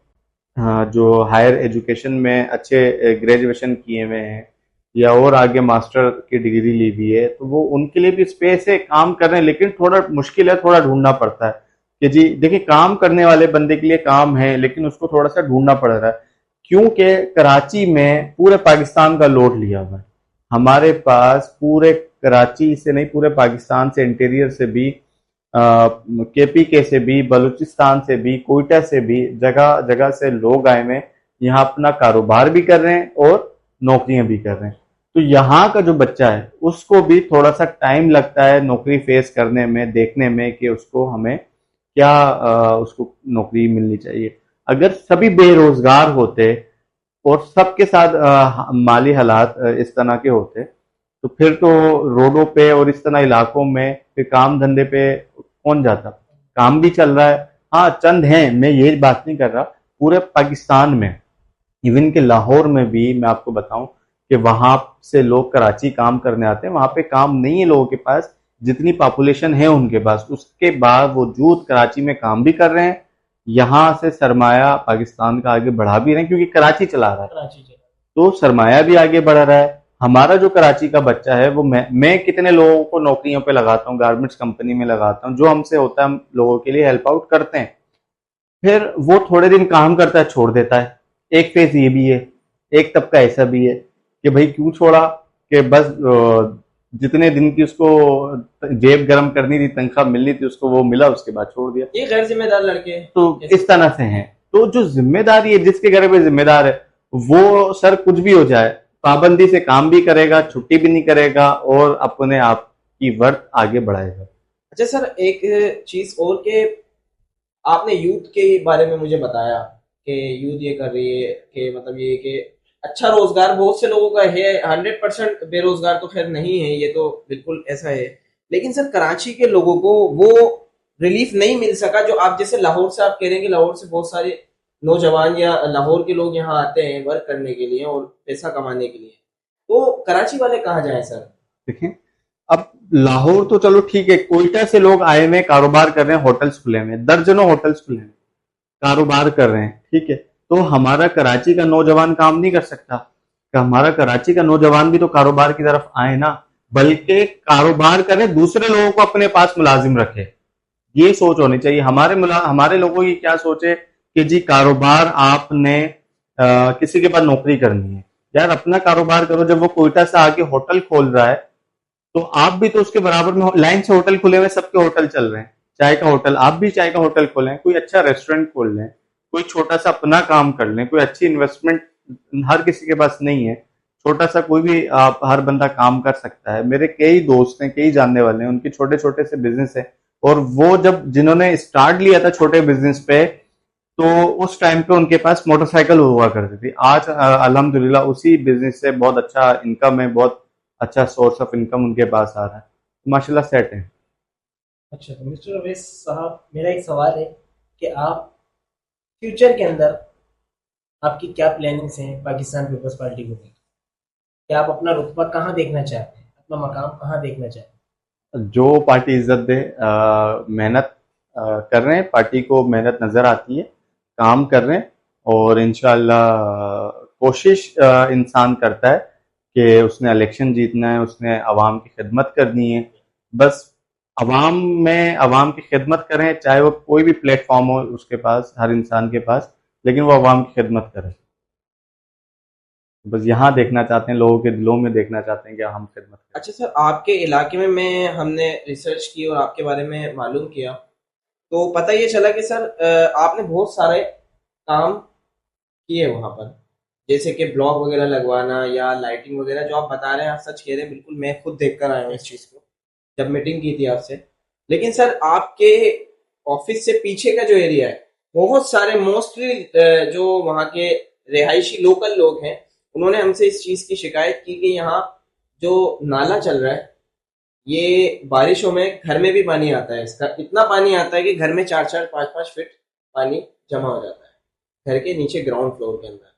हाँ, जो हायर एजुकेशन में अच्छे ग्रेजुएशन किए हुए हैं या और आगे मास्टर की डिग्री ली हुई है, तो वो उनके लिए भी स्पेस है, काम कर रहे हैं, लेकिन थोड़ा मुश्किल है, थोड़ा ढूंढना पड़ता है कि जी देखिए, काम करने वाले बंदे के लिए काम है, लेकिन उसको थोड़ा सा ढूंढना पड़ रहा है, क्योंकि कराची में पूरे पाकिस्तान का लोड लिया हुआ है। हमारे पास पूरे कराची से नहीं, पूरे पाकिस्तान से, इंटीरियर से भी, केपीके से भी, बलूचिस्तान से भी, कोयटा से भी, जगह जगह से लोग आए हुए हैं, यहाँ अपना कारोबार भी कर रहे हैं और नौकरियां भी कर रहे हैं। तो यहाँ का जो बच्चा है उसको भी थोड़ा सा टाइम लगता है नौकरी फेस करने में, देखने में कि उसको हमें क्या उसको नौकरी मिलनी चाहिए। अगर सभी बेरोजगार होते और सबके साथ माली हालात इस तरह के होते, तो फिर तो रोडों पे और इस तरह इलाकों में फिर काम धंधे पे कौन जाता। काम भी चल रहा है, हाँ चंद हैं, मैं ये बात नहीं कर रहा, पूरे पाकिस्तान में, इवन के लाहौर में भी मैं आपको बताऊं कि वहां से लोग कराची काम करने आते हैं, वहां पे काम नहीं है लोगों के पास, जितनी पॉपुलेशन है उनके पास, उसके बावजूद कराची में काम भी कर रहे हैं, यहाँ से सरमाया पाकिस्तान का आगे बढ़ा भी रहे हैं, क्योंकि कराची चला रहा है, कराची चला। तो सरमाया भी आगे बढ़ रहा है। हमारा जो कराची का बच्चा है वो, मैं कितने लोगों को नौकरियों पे लगाता हूँ, गारमेंट्स कंपनी में लगाता हूँ, जो हमसे होता है हम लोगों के लिए हेल्प आउट करते हैं, फिर वो थोड़े दिन काम करता है, छोड़ देता है। एक फेज ये भी है, एक तबका ऐसा भी है कि भाई क्यों छोड़ा, कि बस जितने दिन की उसको जेब गर्म करनी थी, तनख्वाह मिलनी थी उसको, वो मिला, उसके बाद छोड़ दिया। ये गैर जिम्मेदार लड़के तो इस तरह से हैं। तो जो जिम्मेदारी है, जिसके घर में जिम्मेदार है, वो सर कुछ भी हो जाए, पाबंदी से काम भी करेगा, छुट्टी भी नहीं करेगा, और अपने आप की वर्थ आगे बढ़ाएगा। अच्छा सर, एक चीज और के आपने यूथ के बारे में मुझे बताया कि यूथ ये कर रही है कि मतलब ये कि अच्छा रोजगार बहुत से लोगों का है, 100% बेरोजगार तो खैर नहीं है, ये तो बिल्कुल ऐसा है, लेकिन सर कराची के लोगों को वो रिलीफ नहीं मिल सका जो आप जैसे लाहौर से आप कह रहे हैं कि लाहौर से बहुत सारे नौजवान या लाहौर के लोग यहाँ आते हैं वर्क करने के लिए और पैसा कमाने के लिए, तो कराची वाले कहाँ जाएं सर? देखें, अब लाहौर तो चलो ठीक है, कोयटा से लोग आए हुए कारोबार कर रहे हैं, होटल्स खुले हुए हैं, दर्जनों होटल्स खुले हैं, कारोबार कर रहे हैं, ठीक है। तो हमारा कराची का नौजवान काम नहीं कर सकता, कि हमारा कराची का नौजवान भी तो कारोबार की तरफ आए ना, बल्कि कारोबार करे, दूसरे लोगों को अपने पास मुलाजिम रखे, ये सोच होनी चाहिए। हमारे लोगों की क्या सोच है कि जी कारोबार आपने किसी के पास नौकरी करनी है, यार अपना कारोबार करो। जब वो कोयटा से आके होटल खोल रहा है, तो आप भी तो उसके बराबर में, लाइन से होटल खुले हुए, सबके होटल चल रहे हैं, चाय का होटल, आप भी चाय का होटल खोलें, कोई अच्छा रेस्टोरेंट खोल लें, कोई छोटा सा अपना काम कर लें, कोई अच्छी इन्वेस्टमेंट, हर किसी के पास नहीं है, छोटा सा कोई भी आप, हर बंदा काम कर सकता है। मेरे कई दोस्त हैं, कई जानने वाले हैं, उनके छोटे छोटे से बिजनेस है, और वो जब जिन्होंने स्टार्ट लिया था छोटे बिजनेस पे, तो उस टाइम पे उनके पास मोटरसाइकिल हुआ करती थी। आज अल्हम्दुलिल्लाह उसी बिजनेस से बहुत अच्छा इनकम है, बहुत अच्छा सोर्स ऑफ इनकम उनके पास आ रहा है, माशाल्लाह सेट है। अच्छा, तो मिस्टर अवैस साहब, मेरा एक सवाल है कि आप फ्यूचर के अंदर आपकी क्या प्लानिंग्स हैं पाकिस्तान पीपल्स पार्टी को लेकर? कि आप अपना रुतबा कहाँ देखना चाहते हैं, अपना मकाम कहाँ देखना चाहते हैं? जो पार्टी इज्जत दे, मेहनत कर रहे हैं, पार्टी को मेहनत नजर आती है, काम कर रहे हैं, और इंशाल्लाह कोशिश इंसान करता है कि उसने इलेक्शन जीतना है, उसने अवाम की खिदमत करनी है। बस अवाम में अवाम की खिदमत करें, चाहे वो कोई भी प्लेटफॉर्म हो उसके पास, हर इंसान के पास, लेकिन वो अवाम की खिदमत करे। बस यहाँ देखना चाहते हैं, लोगों के दिलों में देखना चाहते हैं कि हम खिदमत करें। अच्छा सर, आपके इलाके में हमने रिसर्च की और आपके बारे में मालूम किया, तो पता ये चला कि सर आपने बहुत सारे काम किए वहाँ पर, जैसे कि ब्लॉक वगैरह लगवाना या लाइटिंग वगैरह। जो आप बता रहे हैं, आप सच कह रहे हैं, बिल्कुल मैं खुद देख कर आया हूँ इस चीज़ को, जब मीटिंग की थी आपसे। लेकिन सर, आपके ऑफिस से पीछे का जो एरिया है, बहुत सारे मोस्टली जो वहाँ के रिहायशी लोकल लोग हैं, उन्होंने हमसे इस चीज़ की शिकायत की कि यहाँ जो नाला चल रहा है, ये बारिशों में घर में भी पानी आता है। इसका इतना पानी आता है कि घर में 4-4, 5-5 फीट पानी जमा हो जाता है, घर के नीचे ग्राउंड फ्लोर के अंदर।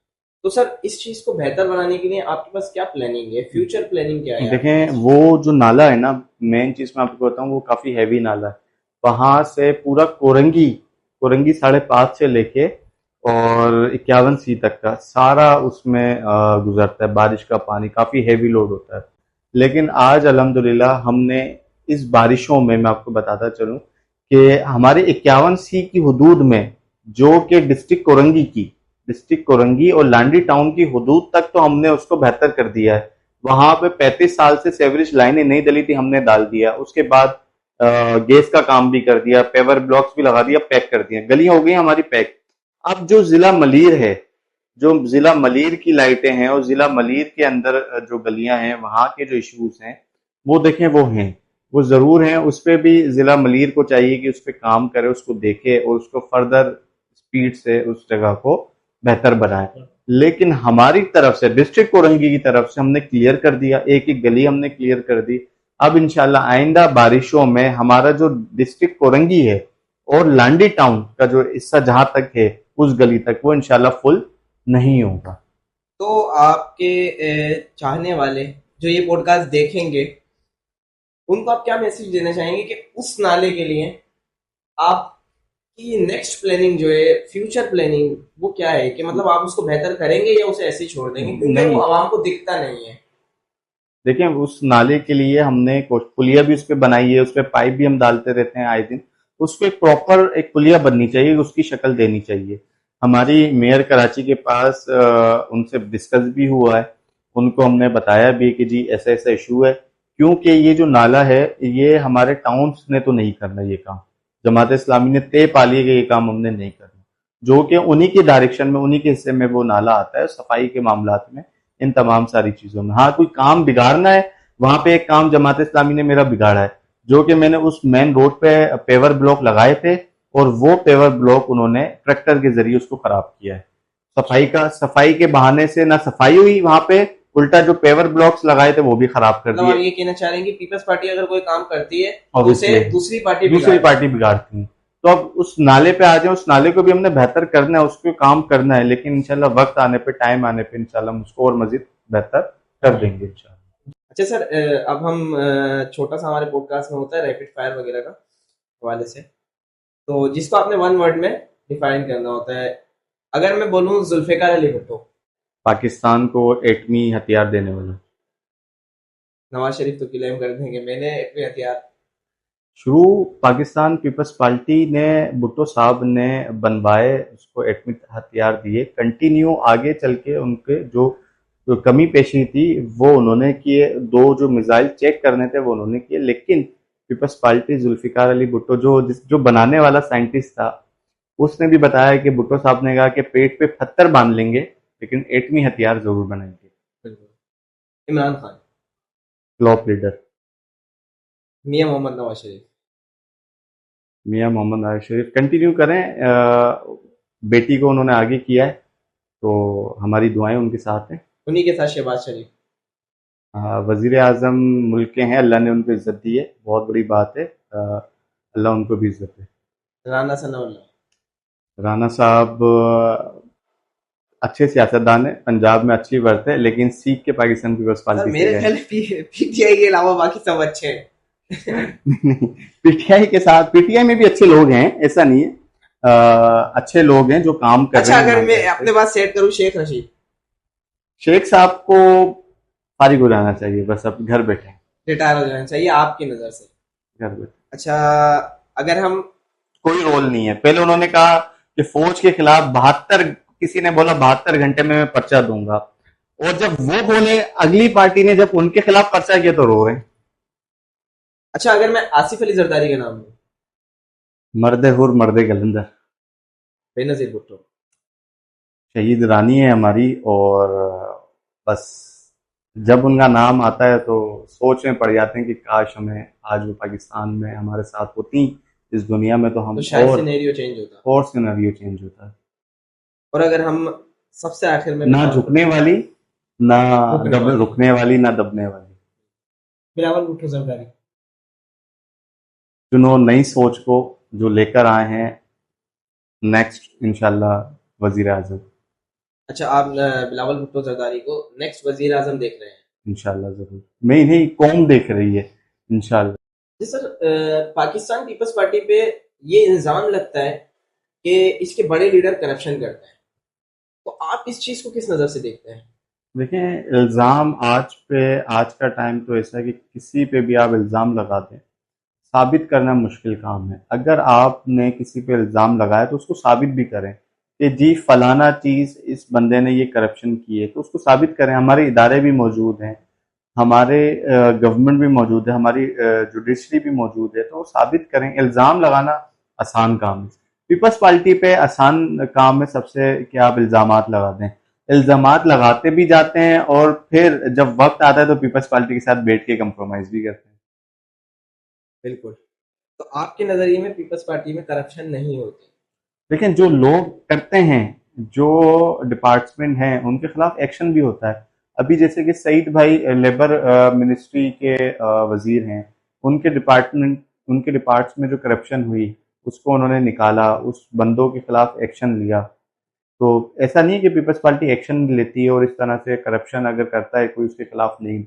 तो सर, इस चीज को बेहतर बनाने के लिए आपके पास क्या प्लानिंग है, फ्यूचर प्लानिंग क्या है आपके देखें, पास? वो जो नाला है ना, मेन चीज मैं आपको बताऊं, वो काफी हैवी नाला है। वहां से पूरा कोरंगी कोरंगी 5.5 से लेके और 51 सी तक का सारा उसमें गुजरता है। बारिश का पानी काफी हैवी लोड होता है। लेकिन आज अल्हम्दुलिल्लाह हमने इस बारिशों में, मैं आपको बताता चलूं कि हमारे 51 सी की हदूद में, जो कि डिस्ट्रिक्ट कोरंगी और लांडी टाउन की हदूद तक, तो हमने उसको बेहतर कर दिया है। वहां पे 35 साल से सेवरेज लाइनें नहीं डली थी, हमने डाल दिया। उसके बाद गैस का काम भी कर दिया, पेवर ब्लॉक्स भी लगा दिया, पैक कर दिया, गलियां हो गई हमारी पैक। अब जो जिला मलीर की लाइटें हैं और जिला मलीर के अंदर जो गलियां हैं, वहां के जो इश्यूज हैं, वो देखें, वो जरूर हैं। उस पर भी जिला मलीर को चाहिए कि उस पर काम करे, उसको देखे और उसको फर्दर स्पीड से उस जगह को बेहतर बनाए। लेकिन हमारी तरफ से, डिस्ट्रिक्ट कोरंगी की तरफ से, हमने क्लियर कर दिया, एक एक गली हमने क्लियर कर दी। अब इंशाल्लाह आइंदा बारिशों में हमारा जो डिस्ट्रिक्ट कोरंगी है और लांडी टाउन का जो हिस्सा जहां तक है, उस गली तक, वो इंशाल्लाह फुल नहीं होगा। तो आपके चाहने वाले जो ये पॉडकास्ट देखेंगे, उनको आप क्या मैसेज देना चाहेंगे कि उस नाले के लिए आपकी नेक्स्ट प्लानिंग जो है, फ्यूचर प्लानिंग, वो क्या है? कि मतलब आप उसको बेहतर करेंगे या उसे ऐसे ही छोड़ देंगे, क्योंकि नहीं, वो आवाम को दिखता नहीं है? देखिए, उस नाले के लिए हमने पुलिया भी उस पर बनाई है, उस पर पाइप भी हम डालते रहते हैं आए दिन। उसको एक प्रॉपर एक पुलिया बननी चाहिए, उसकी शक्ल देनी चाहिए। हमारी मेयर कराची के पास उनसे डिस्कस भी हुआ है, उनको हमने बताया भी कि जी ऐसा ऐसा इशू है, क्योंकि ये जो नाला है, ये हमारे टाउन्स ने तो नहीं करना ये काम। जमात इस्लामी ने तय पा लिया कि ये काम हमने नहीं करना, जो कि उन्हीं की डायरेक्शन में, उन्हीं के हिस्से में वो नाला आता है, सफाई के मामलात में, इन तमाम सारी चीजों में। हाँ, कोई काम बिगाड़ना है, वहां पे एक काम जमात इस्लामी ने मेरा बिगाड़ा है, जो कि मैंने उस मेन रोड पे पेवर ब्लॉक लगाए थे, और वो पेवर ब्लॉक उन्होंने ट्रैक्टर के जरिए उसको खराब किया है। सफाई के बहाने से ना सफाई हुई वहां पे, उल्टा जो पेवर ब्लॉक्स लगाए थे वो भी खराब कर मतलब आप दिए। ये कहना चाह रहे हैं कि पीपल्स पार्टी अगर कोई काम करती है तो उसे ऑब्वियसली दूसरी दूसरी पार्टी बिगाड़ती है। तो अब उस नाले पे आ जाए, उस नाले को भी हमने बेहतर करना है, उसको काम करना है, लेकिन इंशाल्लाह वक्त आने पे, टाइम आने पे, इंशाल्लाह हम उसको और मजीद बेहतर कर देंगे इंशाल्लाह। अच्छा सर, अब हम छोटा सा हमारे पॉडकास्ट में होता है रैपिड फायर वगैरह का हवाले से, तो जिसको आपने वन वर्ड में डिफाइन करना होता है। अगर मैं बोलूँ जुल्फिकार अली भुट्टो, पाकिस्तान को एटमी हथियार देने वाला। नवाज शरीफ तो क्लेम कर देंगे मैंने एटमी हथियार। शुरू पाकिस्तान पीपल्स पार्टी ने, भुट्टो साहब ने बनवाए, उसको एटमी हथियार दिए, कंटिन्यू आगे चल के उनके जो कमी पेशी थी वो उन्होंने किए। दो जो मिसाइल चेक करने थे वो उन्होंने किए, लेकिन पीपल्स पार्टी, जुल्फिकार अली भुट्टो जो बनाने वाला साइंटिस्ट था, उसने भी बताया कि भुट्टो साहब ने कहा कि पेट पे पत्थर बांध लेंगे, लेकिन एटमी हथियार जरूर बनाएंगे। Imran Khan, flop leader. मियां मोहम्मद नवाज शरीफ। मियाँ मोहम्मद नवाज शरीफ कंटिन्यू करें। बेटी को उन्होंने आगे किया है, तो हमारी दुआएं उनके साथ हैं। उन्हीं के साथ शहबाज शरीफ। वजीर आजम मुल्क के हैं, अल्लाह ने उनको इज्जत दी है, बहुत बड़ी बात है। अल्लाह उनको भी इज्जत है। राना सनाउल्लाह। राना साहब अच्छे सियासतदान है, पंजाब में अच्छी वर्त है, लेकिन सीख के पाकिस्तान पीपल्स सर पार्टी से मेरे गए। ख्याल पीटीआई के अलावा बाकी सब अच्छे हैं। पीटीआई के साथ, पीटीआई में भी अच्छे लोग हैं, ऐसा नहीं है। अच्छे लोग हैं जो काम कर अच्छा रहे हैं। अगर मैं अपने बात सेट करूं, शेख रशीद शेख साहब को फारिग हो जाना चाहिए, बस अब घर बैठे हैं, रिटायर हो जाना चाहिए आपकी नजर से। घर बैठे। अच्छा अगर हम कोई रोल नहीं है। पहले उन्होंने कहा कि फौज के खिलाफ 72, किसी ने बोला 72 घंटे में मैं पर्चा दूंगा, और जब वो बोले, अगली पार्टी ने जब उनके खिलाफ पर्चा किया तो रो रहे हैं। अच्छा अगर मैं आसिफ अली जरदारी का नाम लूं, मर्दे हुर मर्दे कलंदर, बेनजीर भुट्टो। शहीद रानी है हमारी, और बस जब उनका नाम आता है तो सोच में पड़ जाते हैं कि काश हमें आज वो पाकिस्तान में हमारे साथ होती इस दुनिया में, तो हम तो शायद और सिनेरियो चेंज होता। और सिनेरियो चेंज होता है। और अगर हम सबसे आखिर में ना झुकने वाली, ना रुकने वाली, ना दबने वाली। बिलावल भुट्टो जरदारी। चुनो नई सोच को, जो लेकर आए हैं नेक्स्ट इंशाल्लाह वजीर आजम, अच्छा आप बिलावल भुट्टो जरदारी को नेक्स्ट वजीर आजम देख रहे हैं। इंशाल्लाह जरूर। मैं नहीं, कौम देख रही है इंशाल्लाह। जी सर, पाकिस्तान पीपल्स पार्टी पे ये इल्जाम लगता है कि इसके बड़े लीडर करप्शन करते हैं, तो आप इस चीज को किस नजर से देखते हैं? देखें, इल्ज़ाम आज का टाइम तो ऐसा है कि किसी पे भी आप इल्ज़ाम लगा दें, साबित करना मुश्किल काम है। अगर आपने किसी पे इल्ज़ाम लगाया तो उसको साबित भी करें कि जी फलाना चीज़ इस बंदे ने ये करप्शन की है, तो उसको साबित करें। हमारे इदारे भी मौजूद हैं, हमारे गवर्नमेंट भी मौजूद है, हमारी जुडिशरी भी मौजूद है, तो साबित करें। इल्ज़ाम लगाना आसान काम है। पीपल्स पार्टी पे आसान काम है सबसे कि आप इल्ज़ामात लगा दें। इल्ज़ामात लगाते भी जाते हैं, और फिर जब वक्त आता है तो पीपल्स पार्टी के साथ बैठ के कंप्रोमाइज़ भी करते हैं। बिल्कुल। तो आपके नजरिए में पीपल्स पार्टी में करप्शन नहीं होती? लेकिन जो लोग करते हैं, जो डिपार्टमेंट हैं, उनके खिलाफ एक्शन भी होता है। अभी जैसे कि सईद भाई लेबर मिनिस्ट्री के वजीर हैं, उनके डिपार्ट्स में जो करप्शन हुई उसको उन्होंने निकाला, उस बंदों के खिलाफ एक्शन लिया। तो ऐसा नहीं है कि पीपल्स पार्टी एक्शन लेती है और इस तरह से करप्शन अगर करता है कोई उसके खिलाफ नहीं,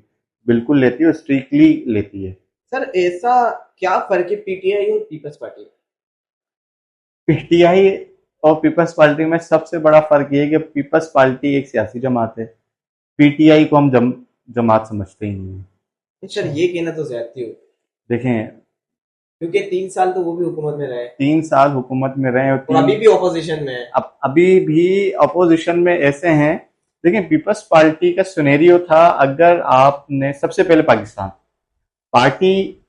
बिल्कुल लेती है और स्ट्रिक्टली लेती है। सर ऐसा क्या फर्क है पीटीआई और पीपल्स पार्टी में? पीटीआई और पीपल्स पार्टी में सबसे बड़ा फर्क ये है कि पीपल्स पार्टी एक सियासी जमात है, पीटीआई को हम जमात समझते ही नहीं है। सर ये कहना तो ज्यादती हो, देखें, क्योंकि 3 साल तो वो भी हुकूमत में रहे 3 साल हुकूमत में रहे, और और अभी भी ऑपोजिशन में है। अभी भी अपोजिशन में ऐसे हैं। लेकिन पीपल्स पार्टी का सिनेरियो था, अगर आपने सबसे पहले पाकिस्तान पार्टी,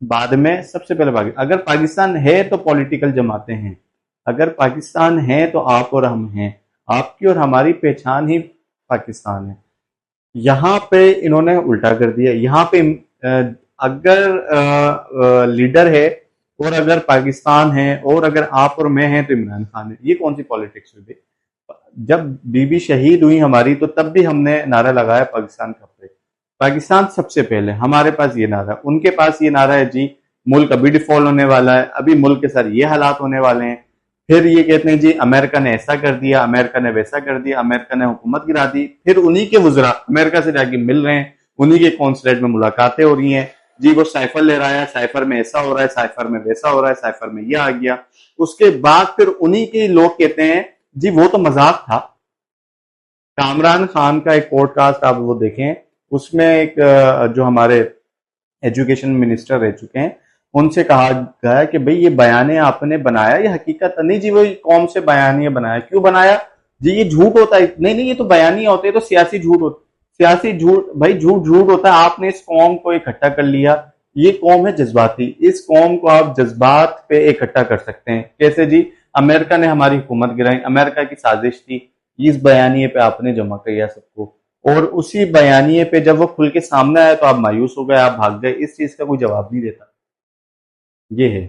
बाद में सबसे पहले पाकिस्तान, अगर पाकिस्तान है तो पॉलिटिकल जमातें हैं, अगर पाकिस्तान है तो आप और हम हैं, आपकी और हमारी पहचान ही पाकिस्तान है। यहाँ पे इन्होंने उल्टा कर दिया। यहाँ पे अगर लीडर है और अगर पाकिस्तान है और अगर आप और मैं हैं तो इमरान खान है, ये कौन सी पॉलिटिक्स हुई? जब बीबी शहीद हुई हमारी तो तब भी हमने नारा लगाया पाकिस्तान कब पे, पाकिस्तान सबसे पहले। हमारे पास ये नारा, उनके पास ये नारा है जी मुल्क अभी डिफॉल्ट होने वाला है, अभी मुल्क के साथ ये हालात होने वाले हैं। फिर ये कहते हैं जी अमेरिका ने ऐसा कर दिया, अमेरिका ने वैसा कर दिया, अमेरिका ने हुकूमत गिरा दी। फिर उन्हीं के वज़रा अमेरिका से जाके मिल रहे हैं, उन्हीं के कॉन्सुलेट में मुलाकातें हो रही हैं, जी वो साइफर ले रहा है, साइफर में ऐसा हो रहा है, साइफर में वैसा हो रहा है, साइफर में ये आ गया। उसके बाद फिर उन्हीं के लोग कहते हैं जी वो तो मजाक था। कामरान खान का एक पॉडकास्ट आप वो देखें, उसमें एक जो हमारे एजुकेशन मिनिस्टर रह चुके हैं, उनसे कहा गया कि भाई ये बयाने आपने बनाया, ये हकीकत नहीं जी, वो कौम से बयानिया बनाया, क्यों बनाया जी, ये झूठ होता है। नहीं नहीं, ये तो बयानिया होते हैं, तो सियासी झूठ होता, सियासी झूठ भाई, झूठ झूठ होता है। आपने इस कौम को इकट्ठा कर लिया, ये कौम है जज्बाती, इस कौम को आप जज्बात पे इकट्ठा कर सकते हैं कैसे जी? अमेरिका ने हमारी हुकूमत गिराई, अमेरिका की साजिश थी, इस बयानिए पे आपने जमा किया सबको, और उसी बयानिए पे जब वो खुल के सामने आया तो आप मायूस हो गए, आप भाग गए। इस चीज का कोई जवाब नहीं देता, ये है।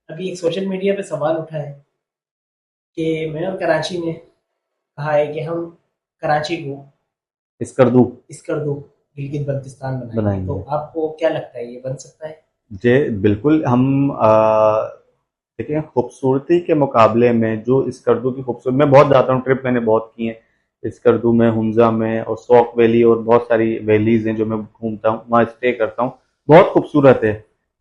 अभी एक सोशल मीडिया पे सवाल उठा है कि मेयर कराची ने कहा है कि हम कराची को स्कर्दू स्कर्दू गिलगित बल्तिस्तान बनाएंगे। बनाएंगे। तो आपको क्या लगता है ये बन सकता है? जे बिल्कुल हम देखिए, खूबसूरती के मुकाबले में जो स्कर्दू की खूबसूरती, मैं बहुत जाता हूँ, ट्रिप मैंने बहुत की है स्कर्दू में, हुंजा में, और सौक वैली, और बहुत सारी वैलीज हैं जो मैं घूमता हूँ, वहाँ स्टे करता हूँ, बहुत खूबसूरत है।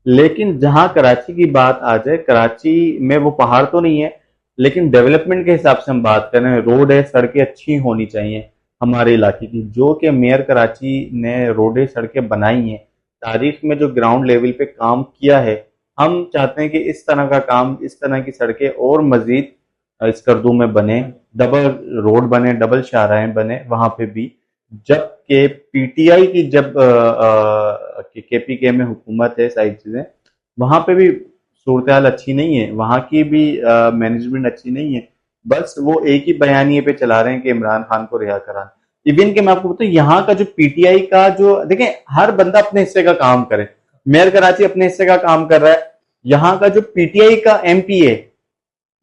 लेकिन जहाँ कराची की बात आ जाए, कराची में वो पहाड़ तो नहीं है, लेकिन डेवलपमेंट के हिसाब से हम बात कर रहे हैं, रोड है, सड़कें अच्छी होनी चाहिए हमारे इलाके की, जो कि मेयर कराची ने रोडें सड़कें बनाई हैं, तारीख में जो ग्राउंड लेवल पे काम किया है। हम चाहते हैं कि इस तरह का काम, इस तरह की सड़कें और मजीद स्कर्दू में बने, डबल रोड बने, डबल शाहराहें बने वहां पे भी। जबकि पीटीआई की जब केपीके में हुकूमत है, सारी चीजें वहां पे भी सूरत हाल अच्छी नहीं है, वहां की भी मैनेजमेंट अच्छी नहीं है। बस वो एक ही बयानिए पे चला रहे हैं कि इमरान खान को रिहा कराना। इवन के मैं आपको बताऊं, यहाँ का जो पीटीआई का जो, देखें, हर बंदा अपने हिस्से का काम करे। मेयर कराची अपने हिस्से का काम कर रहा है। यहाँ का जो पीटीआई का एमपी है,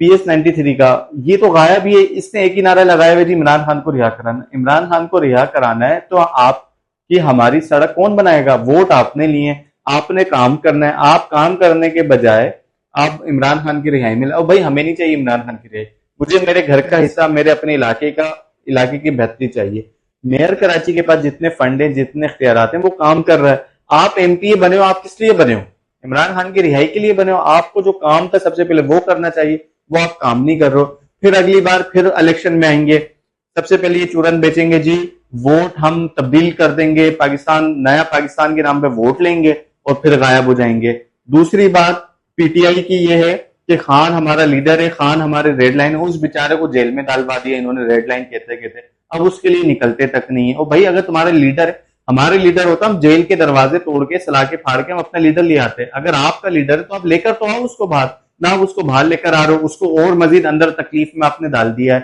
पीएस 93 का, ये तो गायब ही है। इसने एक ही नारा लगाया हुआ, जी इमरान खान को रिहा कराना। इमरान खान को रिहा कराना है तो आपकी हमारी सड़क कौन बनाएगा? वोट आपने लिए, आपने काम करना है। आप काम करने के बजाय आप इमरान खान की रिहाई मिले, और भाई हमें नहीं चाहिए इमरान खान की रिहाई, मुझे मेरे घर का हिस्सा, मेरे अपने इलाके की बेहतरी चाहिए। मेयर कराची के पास जितने फंड है, जितने इख्तियारात हैं, वो काम कर रहा है। आप एमपी बने हो, आप किस लिए बने हो? इमरान खान की रिहाई के लिए बने हो। आपको जो काम था सबसे पहले वो करना चाहिए, वो आप काम नहीं कर रहे हो। फिर अगली बार फिर इलेक्शन में आएंगे, सबसे पहले ये चूरन बेचेंगे, जी वोट हम तब्दील कर देंगे, पाकिस्तान, नया पाकिस्तान के नाम पे वोट लेंगे, और फिर गायब हो जाएंगे। दूसरी बात पीटीआई की ये है कि खान हमारा लीडर है, खान हमारे रेड लाइन है, उस बेचारे को जेल में डालवा दिया इन्होंने, रेड लाइन कहते कहते, अब उसके लिए निकलते तक नहीं है। और भाई अगर तुम्हारे लीडर है, हमारे लीडर होता, हम जेल के दरवाजे तोड़ के, सला के फाड़ के हम अपना लीडर ले आते। अगर आपका लीडर है तो आप लेकर तो आओ उसको बाहर, ना आप उसको बाहर लेकर आ रहे हो, उसको और मजीद अंदर तकलीफ में आपने डाल दिया है।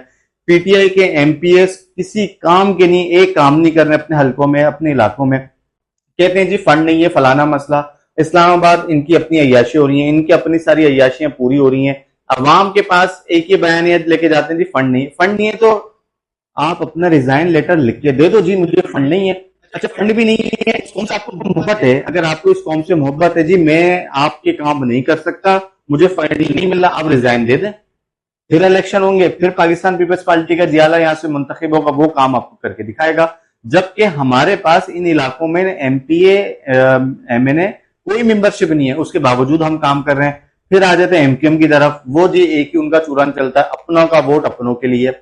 पीटीआई के एमपीएस किसी काम के नहीं, एक काम नहीं कर रहे अपने हलकों में, अपने इलाकों में। कहते हैं जी फंड नहीं है, फलाना मसला। इस्लामाबाद, इनकी अपनी अय्याशी हो रही है, इनकी अपनी सारी अय्याशियां पूरी हो रही हैं। अवाम के पास एक ही बयानियत लेके जाते हैं, जी फंड नहीं है। फंड नहीं है तो आप अपना रिजाइन लेटर लिख के दे दो, जी मुझे फंड नहीं है। अच्छा, फंड भी नहीं है, इस कौम से आपको मोहब्बत है, अगर आपको इस कौम से मोहब्बत है, जी मैं आपके काम नहीं कर सकता, मुझे फंड ही नहीं मिल रहा, आप रिजाइन दे दें। फिर इलेक्शन होंगे, फिर पाकिस्तान पीपल्स पार्टी का जियाला यहाँ से मुंतखब होगा, वो काम आपको करके दिखाएगा। जबकि हमारे पास इन इलाकों में एमपीए, एमएनए कोई मेंबरशिप नहीं है, उसके बावजूद हम काम कर रहे हैं। फिर आ जाते हैं एमक्यूएम की तरफ, वो जी एक ही उनका चूरन चलता है, अपनों का वोट अपनों के लिए,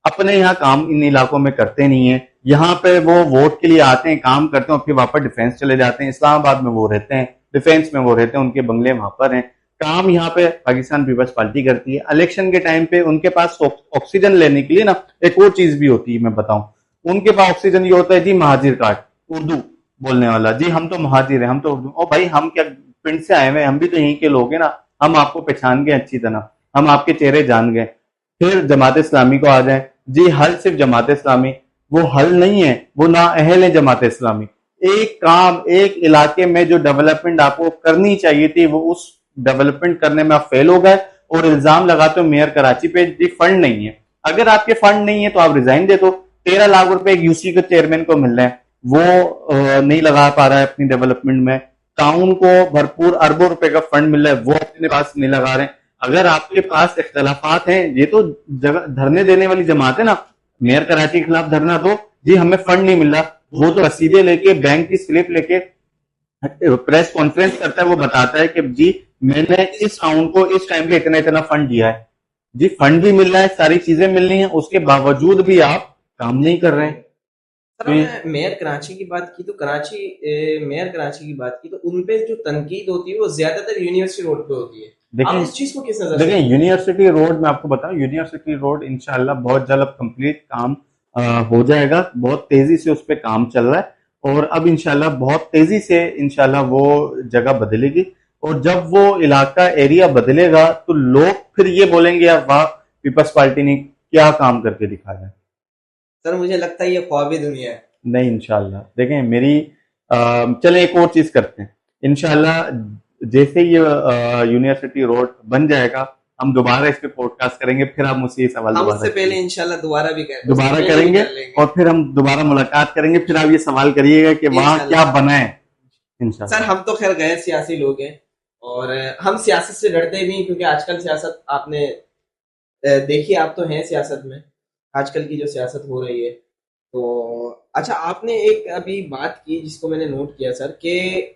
अपने यहाँ काम इन इलाकों में करते नहीं है। यहाँ पे वो वोट के लिए आते हैं, काम करते हैं, और फिर वापस डिफेंस चले जाते हैं। इस्लामाबाद में वो रहते हैं, डिफेंस में वो रहते हैं, उनके बंगले वहां पर हैं। काम यहाँ पे पाकिस्तान पीपल्स पार्टी करती है। इलेक्शन के टाइम पे उनके पास ऑक्सीजन लेने के लिए ना एक और चीज भी होती है, मैं बताऊं, उनके पास ऑक्सीजन ये होता है, जी महाजिर कार्ड, उर्दू बोलने वाला, जी हम तो महाजिर हैं, हम तो उर्दू। ओ भाई हम क्या पिंड से आए हुए, हम भी तो यहीं के लोग हैं ना, हम आपको पहचान गए अच्छी तरह, हम आपके चेहरे जान गए। फिर जमात इस्लामी को आ जाए, जी हल सिर्फ जमात इस्लामी, वो हल नहीं है, वो ना अहल है जमात इस्लामी। एक काम, एक इलाके में जो डेवलपमेंट आपको करनी चाहिए थी, वो उस डेवलपमेंट करने में आप फेल हो गए, और इल्जाम लगाते हो मेयर कराची पे, जी फंड नहीं है। अगर आपके फंड नहीं है तो आप रिजाइन दे दो। 13 लाख रुपए एक यूसी के चेयरमैन को मिल रहे हैं, वो नहीं लगा पा रहा है अपनी डेवलपमेंट में। टाउन को भरपूर अरबों रुपए का फंड मिल रहा है, वो अपने पास नहीं लगा रहे हैं। अगर आपके पास इख्तलाफात हैं, ये तो जगह धरने देने वाली जमात है ना, मेयर कराची के खिलाफ धरना दो, जी हमें फंड नहीं मिल रहा, वो तो रसीदे लेके, बैंक की स्लिप लेके प्रेस कॉन्फ्रेंस करता है, वो बताता है कि जी मैंने इस टाउन को इस टाइम पे इतना इतना फंड दिया है। जी फंड भी मिल रहा है, सारी चीजें मिल रही हैं, उसके बावजूद भी आप काम नहीं कर रहे हैं। सर हमने मेयर कराची की बात की, तो मेयर कराची की बात की, तो उनपे जो तनकीद होती है वो ज्यादातर यूनिवर्सिटी रोड पे होती है। आप इस चीज को किस नजर से? देखिए यूनिवर्सिटी रोड, मैं आपको बताऊं, यूनिवर्सिटी रोड इंशाल्लाह बहुत जल्द कंप्लीट काम हो जाएगा। बहुत तेजी से उस पर काम चल रहा है, और अब इंशाल्लाह बहुत तेजी से इंशाल्लाह वो जगह बदलेगी। और जब वो इलाका, एरिया बदलेगा, तो लोग फिर ये बोलेंगे यार वाह, पीपल्स पार्टी ने क्या काम करके दिखाया है। सर मुझे लगता है ये ख्वाबी दुनिया है। नहीं, इंशाल्लाह देखें मेरी, चले एक और चीज करते हैं इंशाल्लाह। जैसे ये यूनिवर्सिटी रोड बन जाएगा, हम दोबारा इस पे पॉडकास्ट करेंगे, फिर आप मुझसे ये सवाल हम दोबारा उससे पहले करेंगे। इंशाल्लाह दोबारा भी करेंगे, दोबारा उससे पहले भी करेंगे कर लेंगे। और फिर हम दोबारा मुलाकात करेंगे, फिर आप ये सवाल करिएगा कि वहां इंशाल्लाह। क्या बना है। सर इंशाल्लाह। हम तो खैर गैर सियासी लोग हैं और हम सियासत से डरते भी नहीं, क्योंकि आजकल सियासत आपने देखी, आप तो हैं सियासत में, आजकल की जो सियासत हो रही है। तो अच्छा, आपने एक अभी बात की जिसको मैंने नोट किया सर, कि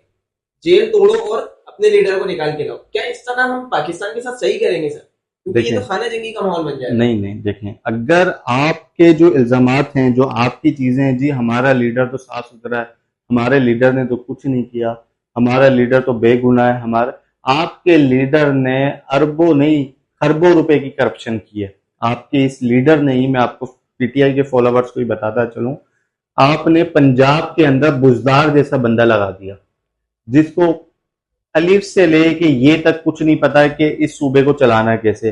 जेल तोड़ो और अपने लीडर को निकाल के लाओ। क्या इस तरह हम पाकिस्तान के साथ सही करेंगे सर? क्योंकि ये तो देखिए, खाना जंगी का माहौल बन जाएगा। नहीं देखें, अगर आपके जो इल्जामात हैं, जो आपकी चीजें हैं, जी हमारा लीडर तो साफ सुथरा है, हमारे लीडर ने तो कुछ नहीं किया, हमारा लीडर तो बेगुनाह है, हमारा, आपके लीडर ने अरबों नहीं खरबों रुपए की करप्शन की है। आपके इस लीडर ने ही, मैं आपको पीटीआई के फॉलोवर्स को ही बताता चलूं, आपने पंजाब के अंदर बुजदार जैसा बंदा लगा दिया, जिसको अलिफ से लेके ये तक कुछ नहीं पता है कि इस सूबे को चलाना कैसे।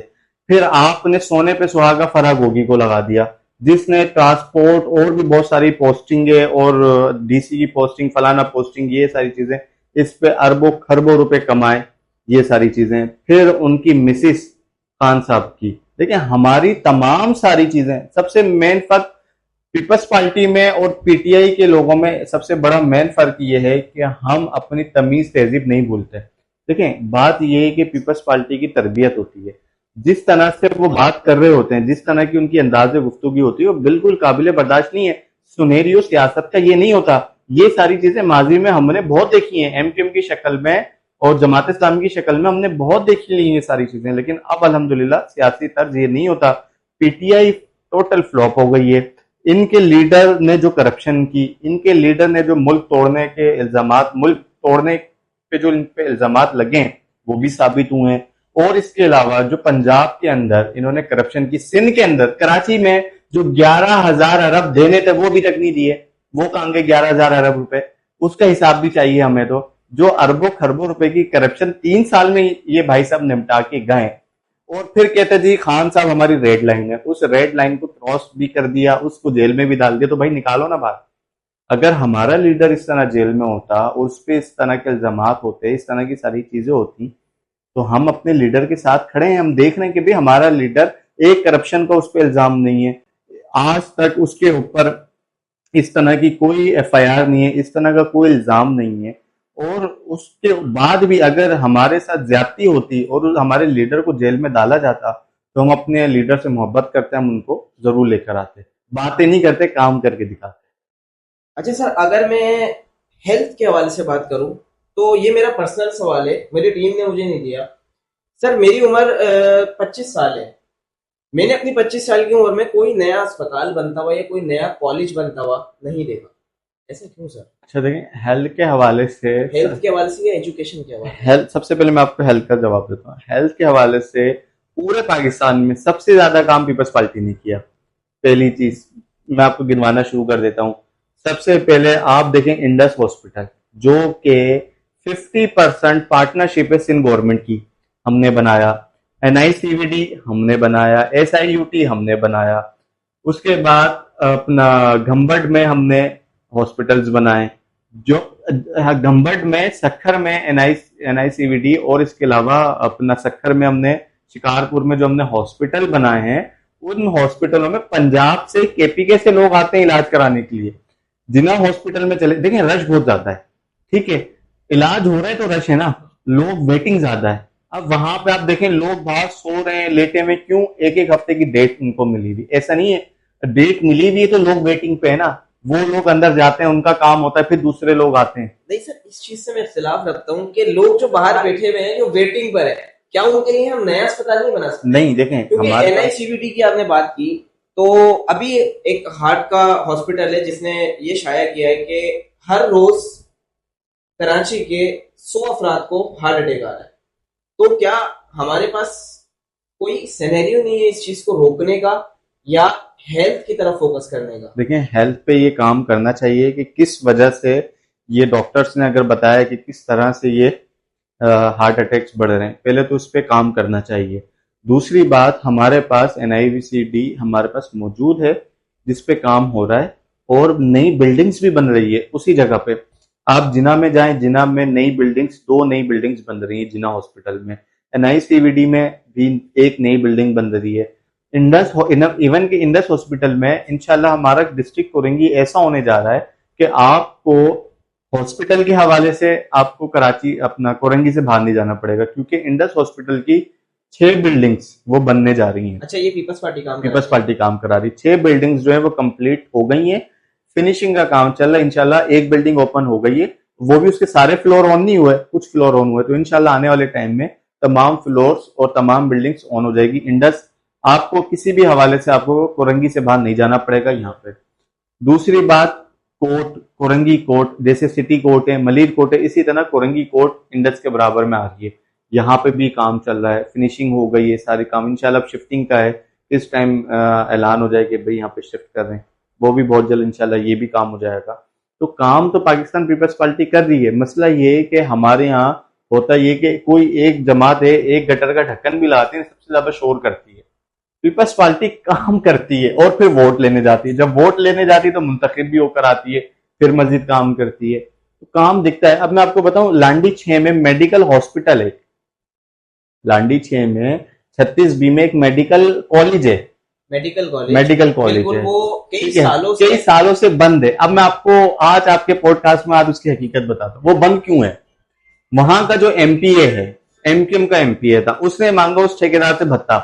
फिर आपने सोने पे सुहागा फराग होगी को लगा दिया, जिसने ट्रांसपोर्ट और भी बहुत सारी पोस्टिंगें और डीसी की पोस्टिंग, फलाना पोस्टिंग, ये सारी चीजें, इस पे अरबों खरबों रुपए कमाए, ये सारी चीजें। फिर उनकी मिसिस खान साहब की, देखिए हमारी तमाम सारी चीजें, सबसे मेन फर्क पीपल्स पार्टी में और पीटीआई के लोगों में सबसे बड़ा मेन फर्क ये है कि हम अपनी तमीज तहजीब नहीं भूलते। देखें, बात ये है कि पीपल्स पार्टी की तरबियत होती है, जिस तरह से वो बात कर रहे होते हैं, जिस तरह की उनकी अंदाज़े गुफ्तगू होती है, वो बिल्कुल काबिल बर्दाश्त नहीं है। सुनेरियो सियासत का ये नहीं होता। ये सारी चीजें माजी में हमने बहुत देखी हैं, एमक्यूएम की शक्ल में और जमात इस्लामी की शक्ल में हमने बहुत देखी ली ये सारी चीजें, लेकिन अब अल्हम्दुलिल्लाह सियासी तर्ज ये नहीं होता। पीटीआई टोटल फ्लॉप हो गई है। इनके लीडर ने जो करप्शन की, इनके लीडर ने जो मुल्क तोड़ने के इल्जामात, मुल्क तोड़ने पे जो इन पे इल्जामात लगे वो भी साबित हुए हैं। और इसके अलावा जो पंजाब के अंदर इन्होंने करप्शन की, सिंध के अंदर कराची में जो 11,000 अरब देने थे वो भी तक नहीं दिए। वो कहाँ गए 11,000 अरब रुपए? उसका हिसाब भी चाहिए हमें। तो जो अरबों खरबों रुपए की करप्शन 3 साल में ये भाई साहब निपटा के गए, और फिर कहते जी खान साहब हमारी रेड लाइन है। उस रेड लाइन को क्रॉस भी कर दिया, उसको जेल में भी डाल दिया, तो भाई निकालो ना बाहर। अगर हमारा लीडर इस तरह जेल में होता और उस पर इस तरह के इल्जामात होते, इस तरह की सारी चीजें होती, तो हम अपने लीडर के साथ खड़े हैं। हम देख रहे हैं कि भाई हमारा लीडर, एक करप्शन का उस पर इल्जाम नहीं है, आज तक उसके ऊपर इस तरह की कोई एफआईआर नहीं है, इस तरह का कोई इल्जाम नहीं है। और उसके बाद भी अगर हमारे साथ ज्यादती होती और हमारे लीडर को जेल में डाला जाता, तो हम अपने लीडर से मोहब्बत करते, हम उनको जरूर लेकर आते। बातें नहीं करते, काम करके दिखाते। अच्छा सर, अगर मैं हेल्थ के हवाले से बात करूं, तो ये मेरा पर्सनल सवाल है, मेरी टीम ने मुझे नहीं दिया। सर मेरी उम्र 25 साल है। मैंने अपनी 25 साल की उम्र में कोई नया अस्पताल बनता हुआ या कोई नया कॉलेज बनता हुआ नहीं देखा। ऐसा क्यों सर? अच्छा देखिए, हेल्थ के हवाले से, हेल्थ के हवाले से या एजुकेशन के हवाले से? हेल्थ, सबसे पहले मैं आपको हेल्थ का जवाब देता हूँ। हेल्थ के हवाले से पूरे पाकिस्तान में सबसे ज्यादा काम पीपल्स पार्टी ने किया। पहली चीज मैं आपको गिनवाना शुरू कर देता हूँ। सबसे पहले आप देखें इंडस हॉस्पिटल, जो कि 50% पार्टनरशिप है सिंध गवर्नमेंट की, हमने बनाया। एनआईसीवीडी हमने बनाया, एसआईयूटी हमने बनाया। उसके बाद अपना घंबड़ में हमने हॉस्पिटल्स बनाए, जो घंबड़ में, सखर में एनआईसीवीडी, और इसके अलावा अपना सखर में हमने, शिकारपुर में जो हमने हॉस्पिटल बनाए हैं, उन हॉस्पिटलों में पंजाब से, केपीके से लोग आते हैं इलाज कराने के लिए। जिना हॉस्पिटल में चले, देखें रश बहुत ज्यादा है, ठीक है, इलाज हो रहा है तो रश है ना, लोग वेटिंग ज्यादा है। अब वहां पे आप देखें लोग बाहर सो रहे हैं, लेटे में, क्यों? एक एक हफ्ते की डेट उनको मिली हुई। ऐसा नहीं है, डेट मिली हुई है तो लोग वेटिंग पे है ना, वो लोग अंदर जाते हैं, उनका काम होता है, फिर दूसरे लोग आते हैं। नहीं सर, इस चीज से मैं इख्तिलाफ रखता हूँ कि लोग जो बाहर बैठे हुए हैं, जो वेटिंग पर है, क्या उनके लिए हम नया अस्पताल नहीं बना सकते? नहीं देखें, क्योंकि हमारे एनआईसीवीडी की आपने बात की, तो अभी एक हार्ट का हॉस्पिटल है जिसने ये शाया किया है कि हर रोज कराची के 100 अफराद को हार्ट अटैक आ रहा है। तो क्या हमारे पास कोई सिनेरियो नहीं है इस चीज को रोकने का या हेल्थ की तरफ फोकस करने का? देखें, हेल्थ पे ये काम करना चाहिए कि किस वजह से ये, डॉक्टर्स ने अगर बताया कि किस तरह से ये हार्ट अटैक्स बढ़ रहे हैं, पहले तो उस पर काम करना चाहिए। दूसरी बात, हमारे पास एनआईवीसीडी हमारे पास मौजूद है, जिस पे काम हो रहा है, और नई बिल्डिंग्स भी बन रही है उसी जगह पे। आप जिना में जाएं, जिना में नई बिल्डिंग्स, 2 नई बिल्डिंग्स बन रही है जिना हॉस्पिटल में। NICVD में भी एक नई बिल्डिंग बन रही है। इवन के इंडस हॉस्पिटल में इंशाल्लाह हमारा डिस्ट्रिक्ट कोरंगी ऐसा होने जा रहा है कि आपको हॉस्पिटल के हवाले से आपको कराची अपना कोरंगी से बाहर नहीं जाना पड़ेगा, क्योंकि इंडस हॉस्पिटल की 6 बिल्डिंग्स वो बनने जा रही हैं। अच्छा, ये पीपल्स पार्टी काम कर पीपल्स रही है। पार्टी काम करा रही, 6 बिल्डिंग्स जो है वो कंप्लीट हो गई हैं, फिनिशिंग का काम चल रहा है। इंशाल्लाह एक बिल्डिंग ओपन हो गई है, वो भी उसके सारे फ्लोर ऑन नहीं हुए, कुछ फ्लोर ऑन हुए, तो इंशाल्लाह आने वाले टाइम में तमाम फ्लोर्स और तमाम बिल्डिंग्स ऑन हो जाएगी। इंडस आपको किसी भी हवाले से आपको कोरंगी से बाहर नहीं जाना पड़ेगा यहाँ पे। दूसरी बात, कोर्ट, कोरंगी कोर्ट, जैसे सिटी कोर्ट है, मलिर कोर्ट है, इसी तरह कोरंगी कोर्ट इंडस के बराबर में आ रही है। यहाँ पे भी काम चल रहा है, फिनिशिंग हो गई है, सारे काम इंशाल्लाह। अब शिफ्टिंग का है, इस टाइम ऐलान हो जाए कि भाई यहाँ पे शिफ्ट कर रहे हैं, वो भी बहुत जल्द इंशाल्लाह ये भी काम हो जाएगा। तो काम तो पाकिस्तान पीपल्स पार्टी कर रही है। मसला ये है कि हमारे यहाँ होता ये कि कोई एक जमात है, एक गटर का ढक्कन भी लगाती है, सबसे ज्यादा शोर करती है। पीपल्स पार्टी काम करती है और फिर वोट लेने जाती है। जब वोट लेने जाती है तो मुंतखब भी होकर आती है, फिर मजीद काम करती है, तो काम दिखता है। अब मैं आपको बताऊं, लांडी 6 में मेडिकल हॉस्पिटल है, लांडी 6 में 36B में एक मेडिकल कॉलेज है, मेडिकल कॉलेज, मेडिकल कॉलेज बिल्कुल, है, वो कई ठीक है, सालों कई से सालों से बंद है। अब मैं आपको आज आपके पॉडकास्ट में आज उसकी हकीकत बताता हूँ वो बंद क्यों है। वहां का जो MPA है, MQM का MPA था, उसने मांगा उस ठेकेदार से भत्ता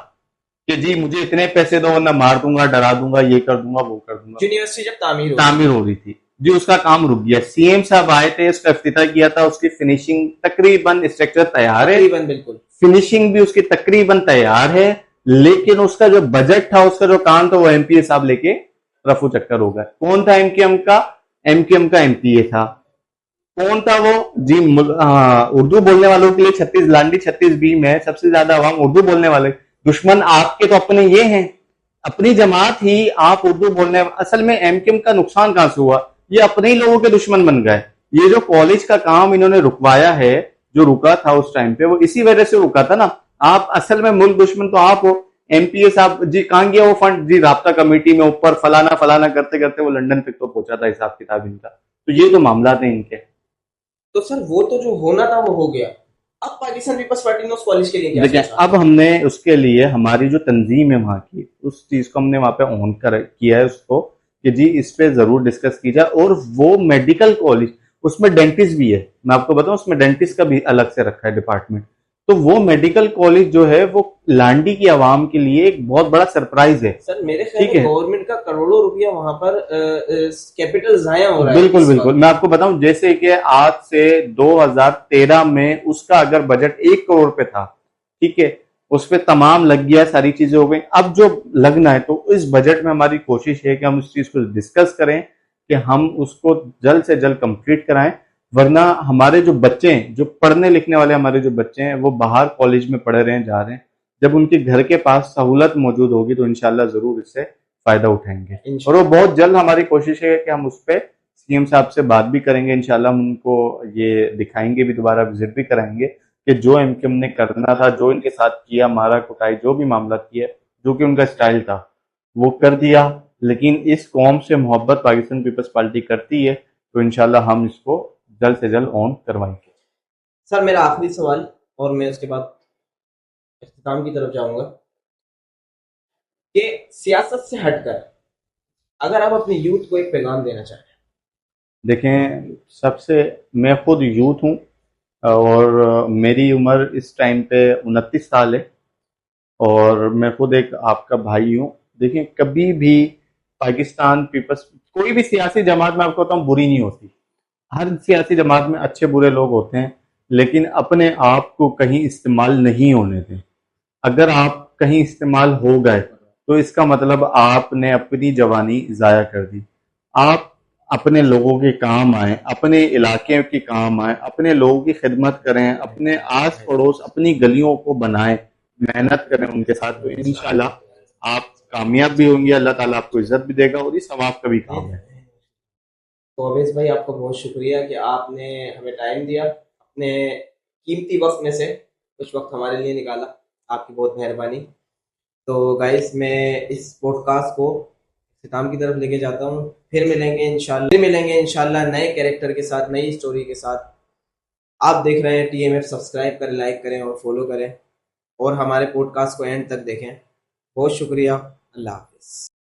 कि जी मुझे इतने पैसे दो वरना मार दूंगा, डरा दूंगा, ये कर दूंगा, वो कर दूंगा। यूनिवर्सिटी जब तामीर हो रही थी जी, उसका काम रुक गया। CM साहब आए थे, उसका इफ्तिताह किया था, उसकी फिनिशिंग तकरीबन, स्ट्रक्चर तैयार है, तकरीबन बिल्कुल, फिनिशिंग भी उसकी तकरीबन तैयार है, लेकिन उसका जो बजट था, उसका जो काम था, वो MPA साहब लेके रफू चक्कर हो गए। कौन था MQM का? MQM का MPA था। कौन था वो? जी उर्दू बोलने वालों के लिए 36 लांडी 36B में सबसे ज्यादा अवाम उर्दू बोलने वाले। दुश्मन आपके तो अपने ये हैं, अपनी जमात ही आप उर्दू बोलने। असल में MQM का नुकसान कहां से हुआ? ये अपने ही लोगों के दुश्मन बन गए। ये जो कॉलेज का काम इन्होंने रुकवाया है, जो रुका था उस टाइम पे, वो इसी वजह से रुका था ना। आप असल में मुल्क दुश्मन तो आप हो। MPA साहब जी कहां गया वो फंड? जी राब्ता कमेटी में ऊपर फलाना फलाना करते करते वो लंदन तक तो पहुंचा था, हिसाब किताब इनका। तो ये तो मामला थे इनके। तो सर वो तो जो होना था वो हो गया। अब पाकिस्तान पीपल्स पार्टी ने उस कॉलेज के लिए क्या देखिए, सोचा? अब हमने उसके लिए हमारी जो तंजीम है वहां की, उस चीज को हमने वहां पे ऑन कर किया है उसको कि जी इस पे जरूर डिस्कस की जाए। और वो मेडिकल कॉलेज, उसमें डेंटिस्ट भी है, मैं आपको बताऊं, उसमें डेंटिस्ट का भी अलग से रखा है डिपार्टमेंट। तो वो मेडिकल कॉलेज जो है वो लांडी की आवाम के लिए एक बहुत बड़ा सरप्राइज है। सर मेरे ख्याल ठीक में है, गवर्नमेंट का करोड़ों रुपया वहां पर कैपिटल जाया हो रहा है बिल्कुल इस बिल्कुल। वक्त। मैं आपको बताऊं, जैसे कि आज से 2013 में उसका अगर बजट 1 करोड़ पे था, ठीक है, उस पे तमाम लग गया, सारी चीजें हो गई। अब जो लगना है, तो इस बजट में हमारी कोशिश है कि हम उस चीज को डिस्कस करें कि हम उसको जल्द से जल्द कंप्लीट कराएं। वरना हमारे जो बच्चे हैं, जो पढ़ने लिखने वाले हमारे जो बच्चे हैं, वो बाहर कॉलेज में पढ़ रहे हैं, जा रहे हैं। जब उनके घर के पास सहूलत मौजूद होगी तो इंशाल्लाह जरूर इससे फायदा उठाएंगे। और वो बहुत जल्द, हमारी कोशिश है कि हम उस पर CM साहब से बात भी करेंगे। इंशाल्लाह हम उनको ये दिखाएंगे भी, दोबारा विजिट भी कराएंगे कि जो MQM ने करना था, जो इनके साथ किया, मारा कुटाई, जो भी मामला किया, जो कि उनका स्टाइल था, वो कर दिया। लेकिन इस कौम से मोहब्बत पाकिस्तान पीपल्स पार्टी करती है, तो इंशाल्लाह हम इसको जल्द से जल्द ऑन करवाएंगे। सर मेरा आखिरी सवाल, और मैं उसके बाद इख्तिताम की तरफ जाऊंगा, कि सियासत से हटकर अगर आप अपने यूथ को एक पैगाम देना चाहें। देखें, सबसे, मैं खुद यूथ हूँ और मेरी उम्र इस टाइम पे 29 साल है, और मैं खुद एक आपका भाई हूँ। देखिए, कभी भी पाकिस्तान पीपल्स, कोई भी सियासी जमात में आपको बताऊँ बुरी नहीं होती। हर सियासी जमात में अच्छे बुरे लोग होते हैं, लेकिन अपने आप को कहीं इस्तेमाल नहीं होने दें। अगर आप कहीं इस्तेमाल हो गए तो इसका मतलब आपने अपनी जवानी जाया कर दी। आप अपने लोगों के काम आए, अपने इलाके के काम आए, अपने लोगों की खिदमत करें, अपने आस पड़ोस, अपनी गलियों को बनाएं, मेहनत करें उनके साथ, तो इंशाल्लाह आप कामयाब भी होंगे। अल्लाह ताला आपको इज्जत भी देगा और ये सवाब का भी काम है। तो अवेश भाई, आपका बहुत शुक्रिया कि आपने हमें टाइम दिया, अपने कीमती वक्त में से कुछ वक्त हमारे लिए निकाला। आपकी बहुत मेहरबानी। तो गाइस, मैं इस पॉडकास्ट को इख्तिताम की तरफ लेके जाता हूँ। फिर मिलेंगे इंशाल्लाह नए कैरेक्टर के साथ, नई स्टोरी के साथ। आप देख रहे हैं TMF, सब्सक्राइब करें, लाइक करें और फॉलो करें और हमारे पॉडकास्ट को एंड तक देखें। बहुत शुक्रिया। अल्लाह हाफिज़।